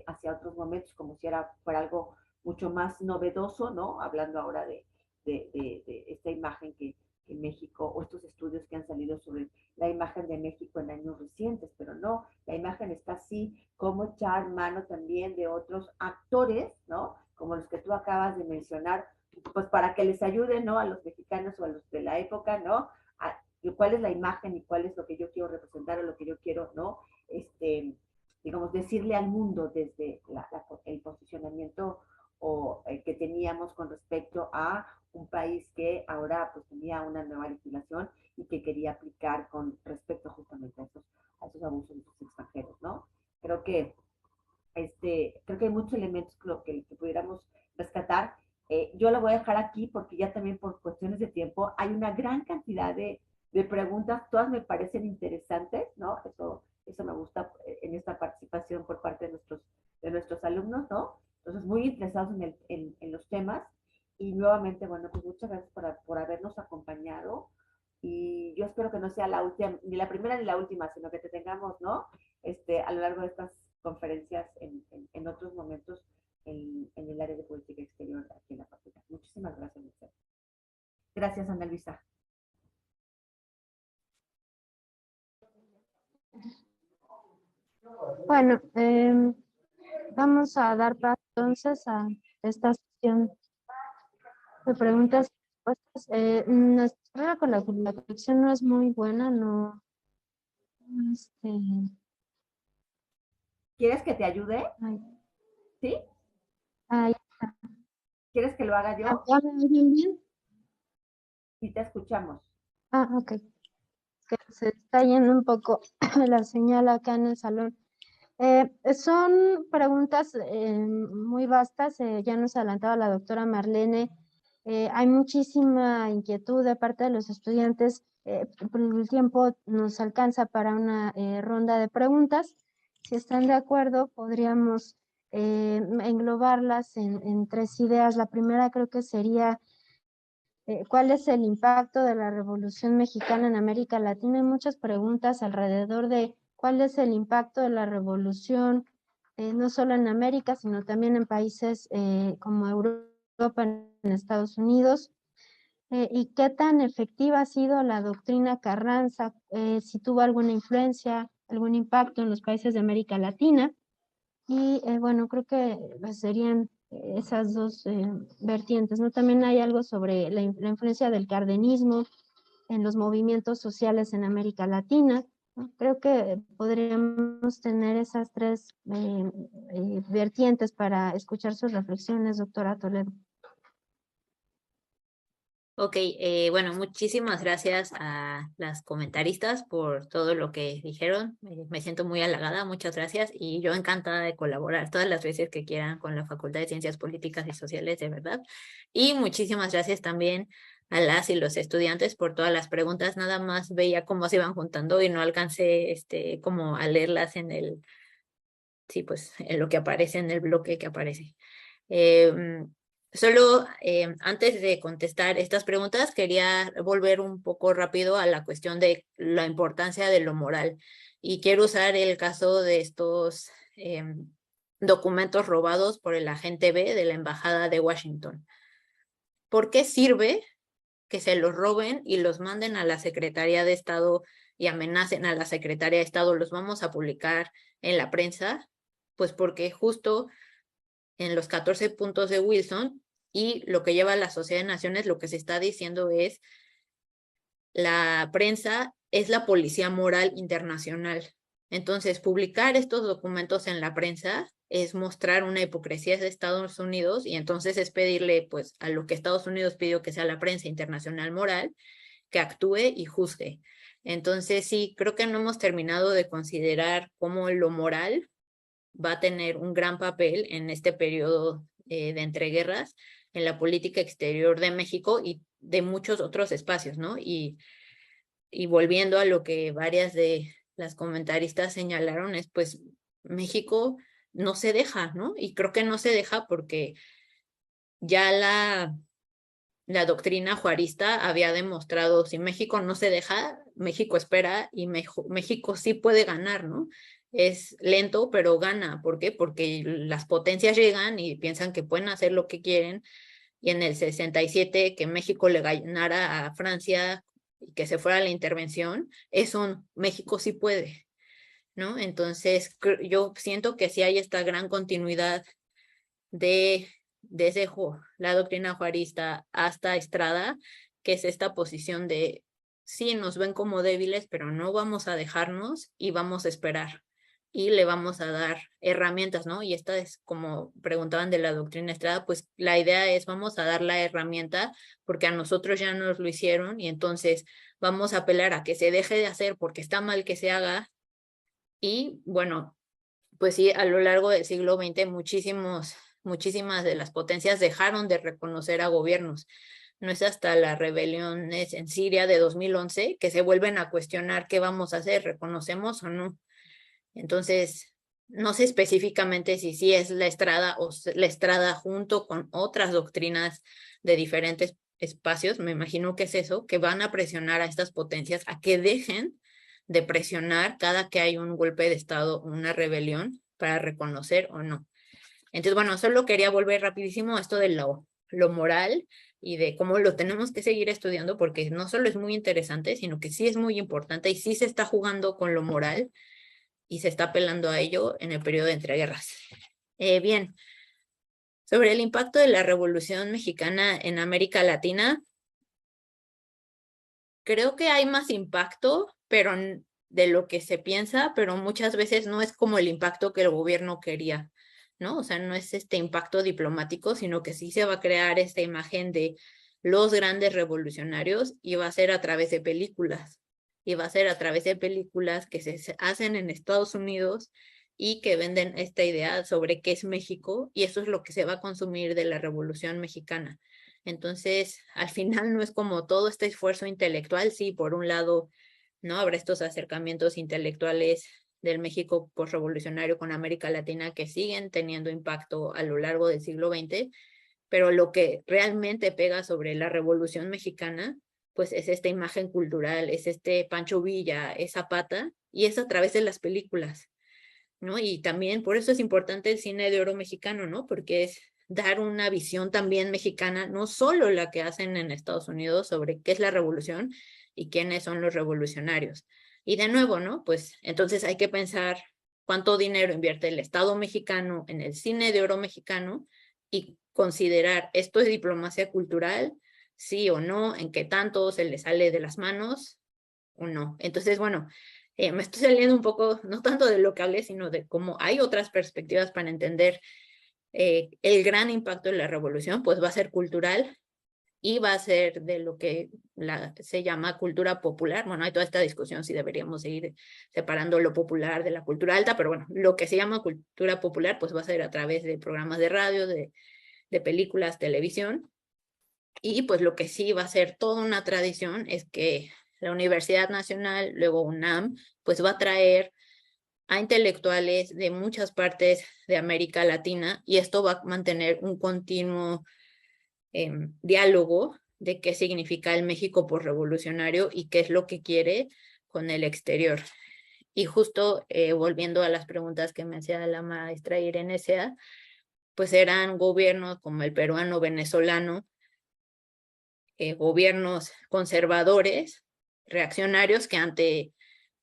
Hacia otros momentos, como si fuera algo mucho más novedoso, ¿no? Hablando ahora de esta imagen que México, o estos estudios que han salido sobre la imagen de México en años recientes, pero no, la imagen está así, como echar mano también de otros actores, ¿no? Como los que tú acabas de mencionar, pues para que les ayuden, ¿no? A los mexicanos o a los de la época, ¿no? Cuál es la imagen y cuál es lo que yo quiero representar o lo que yo quiero, ¿no? Digamos, decirle al mundo desde el posicionamiento que teníamos con respecto a un país que ahora pues tenía una nueva legislación y que quería aplicar con respecto justamente a esos abusos de los extranjeros, ¿no? Creo que hay muchos elementos que pudiéramos rescatar. Yo lo voy a dejar aquí porque ya también por cuestiones de tiempo hay una gran cantidad de preguntas, todas me parecen interesantes, ¿no? Eso me gusta en esta participación por parte de nuestros alumnos, ¿no? Entonces, muy interesados en los temas. Y nuevamente, bueno, pues muchas gracias por habernos acompañado. Y yo espero que no sea la última, ni la primera ni la última, sino que te tengamos, ¿no? A lo largo de estas conferencias en otros momentos en el área de política exterior aquí en la facultad. Muchísimas gracias, Michelle. Gracias, Ana Luisa. Bueno, vamos a dar paso entonces a esta sesión de preguntas y respuestas. Nuestra la conexión no es muy buena, no. ¿Quieres que te ayude? Ay, ¿Sí? ay, ¿Quieres que lo haga yo? ¿ya me oyen bien? Sí, te escuchamos. Ok. Que se está yendo un poco la señal acá en el salón. Son preguntas muy vastas, ya nos adelantaba la doctora Marlene. Hay muchísima inquietud de parte de los estudiantes, por el tiempo nos alcanza para una ronda de preguntas. Si están de acuerdo, podríamos englobarlas en tres ideas. La primera creo que sería ¿cuál es el impacto de la Revolución Mexicana en América Latina? Hay muchas preguntas alrededor de cuál es el impacto de la revolución, no solo en América, sino también en países como Europa, en Estados Unidos, y qué tan efectiva ha sido la doctrina Carranza, si tuvo alguna influencia, algún impacto en los países de América Latina. Y bueno, creo que serían esas dos vertientes, ¿no? También hay algo sobre la influencia del cardenismo en los movimientos sociales en América Latina, ¿no? Creo que podríamos tener esas tres vertientes para escuchar sus reflexiones, doctora Toledo. Ok, bueno, muchísimas gracias a las comentaristas por todo lo que dijeron. Me siento muy halagada, muchas gracias. Y yo encantada de colaborar todas las veces que quieran con la Facultad de Ciencias Políticas y Sociales, de verdad. Y muchísimas gracias también a las y los estudiantes por todas las preguntas. Nada más veía cómo se iban juntando y no alcancé como a leerlas en sí, pues en lo que aparece en el bloque que aparece. Solo antes de contestar estas preguntas, quería volver un poco rápido a la cuestión de la importancia de lo moral. Y quiero usar el caso de estos documentos robados por el agente B de la Embajada de Washington. ¿Por qué sirve que se los roben y los manden a la Secretaría de Estado y amenacen a la Secretaría de Estado? Los vamos a publicar en la prensa, pues porque justo en los 14 puntos de Wilson y lo que lleva a la Sociedad de Naciones, lo que se está diciendo es la prensa es la policía moral internacional. Entonces, publicar estos documentos en la prensa es mostrar una hipocresía de Estados Unidos y entonces es pedirle pues a lo que Estados Unidos pidió que sea la prensa internacional moral, que actúe y juzgue. Entonces, sí, creo que no hemos terminado de considerar cómo lo moral va a tener un gran papel en este periodo de entreguerras en la política exterior de México y de muchos otros espacios, ¿no? Y volviendo a lo que varias de las comentaristas señalaron, es pues México no se deja, ¿no? Y creo que no se deja porque ya la doctrina juarista había demostrado, si México no se deja, México espera y México sí puede ganar, ¿no? Es lento, pero gana. ¿Por qué? Porque las potencias llegan y piensan que pueden hacer lo que quieren. Y en el 67, que México le ganara a Francia y que se fuera a la intervención, eso México sí puede, ¿no? Entonces, yo siento que sí hay esta gran continuidad desde la doctrina juarista hasta Estrada, que es esta posición de, sí, nos ven como débiles, pero no vamos a dejarnos y vamos a esperar. Y le vamos a dar herramientas, ¿no? Y esta es como preguntaban de la doctrina Estrada, pues la idea es vamos a dar la herramienta porque a nosotros ya nos lo hicieron y entonces vamos a apelar a que se deje de hacer porque está mal que se haga. Y bueno, pues sí, a lo largo del siglo XX muchísimas de las potencias dejaron de reconocer a gobiernos. No es hasta las rebeliones en Siria de 2011 que se vuelven a cuestionar qué vamos a hacer, reconocemos o no. Entonces, no sé específicamente si sí es la Estrada o la Estrada junto con otras doctrinas de diferentes espacios, me imagino que es eso, que van a presionar a estas potencias a que dejen de presionar cada que hay un golpe de Estado, una rebelión, para reconocer o no. Entonces, bueno, solo quería volver rapidísimo a esto de lo moral y de cómo lo tenemos que seguir estudiando, porque no solo es muy interesante, sino que sí es muy importante y sí se está jugando con lo moral y se está apelando a ello en el periodo de entreguerras. Bien, sobre el impacto de la Revolución Mexicana en América Latina, creo que hay más impacto, pero de lo que se piensa, pero muchas veces no es como el impacto que el gobierno quería, ¿no? O sea, no es este impacto diplomático, sino que sí se va a crear esta imagen de los grandes revolucionarios y va a ser a través de películas. Y va a ser a través de películas que se hacen en Estados Unidos y que venden esta idea sobre qué es México, y eso es lo que se va a consumir de la Revolución Mexicana. Entonces, al final no es como todo este esfuerzo intelectual, sí, por un lado, ¿no? Habrá estos acercamientos intelectuales del México postrevolucionario con América Latina que siguen teniendo impacto a lo largo del siglo XX, pero lo que realmente pega sobre la Revolución Mexicana, pues es esta imagen cultural, es este Pancho Villa, es Zapata, y es a través de las películas, ¿no? Y también por eso es importante el cine de oro mexicano, ¿no? Porque es dar una visión también mexicana, no solo la que hacen en Estados Unidos sobre qué es la revolución y quiénes son los revolucionarios. Y de nuevo, ¿no? Pues entonces hay que pensar cuánto dinero invierte el Estado mexicano en el cine de oro mexicano y considerar esto es diplomacia cultural, sí o no, en qué tanto se le sale de las manos o no. Entonces, bueno, me estoy saliendo un poco, no tanto de lo que hablé, sino de cómo hay otras perspectivas para entender el gran impacto de la revolución, pues va a ser cultural, y va a ser de lo que se llama cultura popular. Bueno, hay toda esta discusión si deberíamos seguir separando lo popular de la cultura alta, pero bueno, lo que se llama cultura popular pues va a ser a través de programas de radio, de películas, televisión, y pues lo que sí va a ser toda una tradición es que la Universidad Nacional, luego UNAM, pues va a traer a intelectuales de muchas partes de América Latina, y esto va a mantener un continuo diálogo de qué significa el México posrevolucionario y qué es lo que quiere con el exterior. Y justo volviendo a las preguntas que me hacía la maestra Irene Sea, pues eran gobiernos como el peruano, venezolano, gobiernos conservadores, reaccionarios, que ante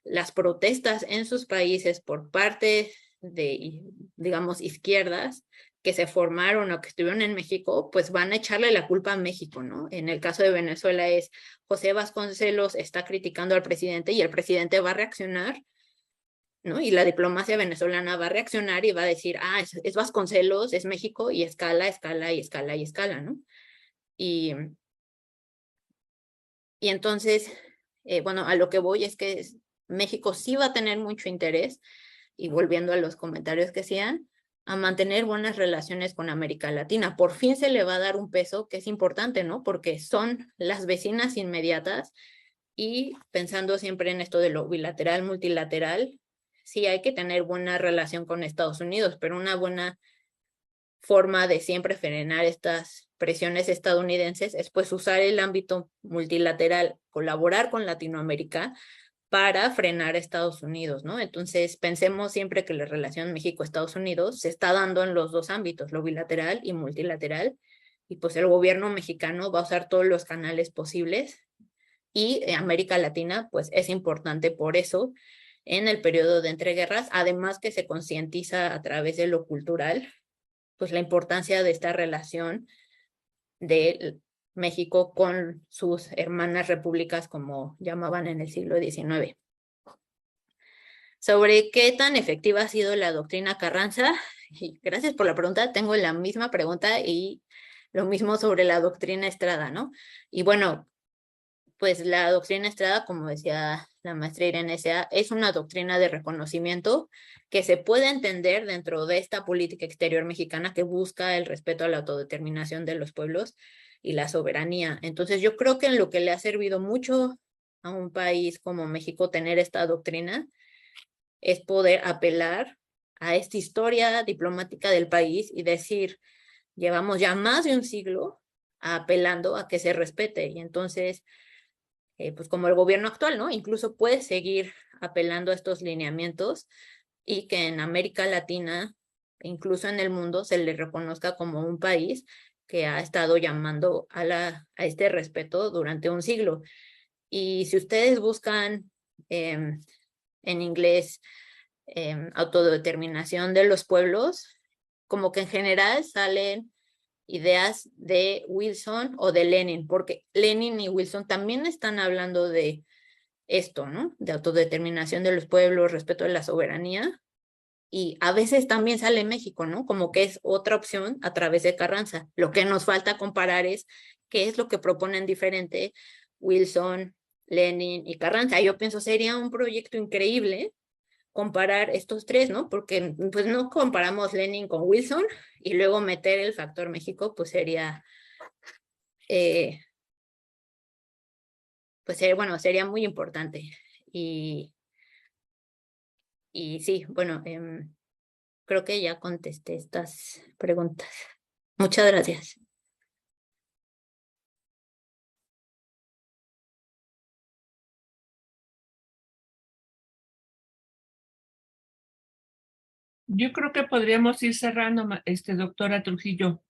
las protestas en sus países por parte de, digamos, izquierdas que se formaron o que estuvieron en México, pues van a echarle la culpa a México, ¿no? En el caso de Venezuela es José Vasconcelos está criticando al presidente y el presidente va a reaccionar, ¿no? Y la diplomacia venezolana va a reaccionar y va a decir, es Vasconcelos, es México, y escala, escala, y escala, y escala, ¿no? Y entonces, bueno, a lo que voy es que México sí va a tener mucho interés, y volviendo a los comentarios que hacían, a mantener buenas relaciones con América Latina. Por fin se le va a dar un peso que es importante, ¿no? Porque son las vecinas inmediatas, y pensando siempre en esto de lo bilateral, multilateral, sí hay que tener buena relación con Estados Unidos, pero una buena forma de siempre frenar estas presiones estadounidenses es pues usar el ámbito multilateral, colaborar con Latinoamérica para frenar a Estados Unidos, ¿no? Entonces, pensemos siempre que la relación México-Estados Unidos se está dando en los dos ámbitos, lo bilateral y multilateral, y pues el gobierno mexicano va a usar todos los canales posibles, y América Latina, pues es importante por eso en el periodo de entreguerras, además que se concientiza a través de lo cultural, pues la importancia de esta relación de México con sus hermanas repúblicas, como llamaban en el siglo XIX. Sobre qué tan efectiva ha sido la doctrina Carranza, y gracias por la pregunta, tengo la misma pregunta y lo mismo sobre la doctrina Estrada, ¿no? Y bueno, pues la doctrina Estrada, como decía la maestra Irene Sea, es una doctrina de reconocimiento que se puede entender dentro de esta política exterior mexicana que busca el respeto a la autodeterminación de los pueblos y la soberanía. Entonces yo creo que en lo que le ha servido mucho a un país como México tener esta doctrina es poder apelar a esta historia diplomática del país y decir, llevamos ya más de un siglo apelando a que se respete, y entonces pues como el gobierno actual, ¿no? Incluso puede seguir apelando a estos lineamientos, y que en América Latina, incluso en el mundo, se le reconozca como un país que ha estado llamando a este respeto durante un siglo. Y si ustedes buscan en inglés autodeterminación de los pueblos, como que en general salen ideas de Wilson o de Lenin, porque Lenin y Wilson también están hablando de esto, ¿no? De autodeterminación de los pueblos, respeto de la soberanía, y a veces también sale México, ¿no? Como que es otra opción a través de Carranza. Lo que nos falta comparar es qué es lo que proponen diferente Wilson, Lenin y Carranza. Yo pienso sería un proyecto increíble comparar estos tres, ¿no? Porque pues no comparamos Lenin con Wilson y luego meter el factor México, pues sería, bueno, sería muy importante. Y sí, bueno, creo que ya contesté estas preguntas. Muchas gracias. Yo creo que podríamos ir cerrando, doctora Trujillo.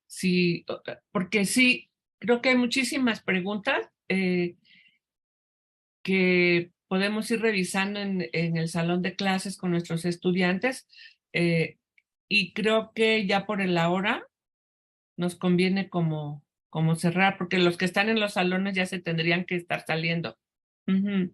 Sí, porque sí, creo que hay muchísimas preguntas que podemos ir revisando en el salón de clases con nuestros estudiantes, y creo que ya por la hora nos conviene como cerrar, porque los que están en los salones ya se tendrían que estar saliendo. Uh-huh.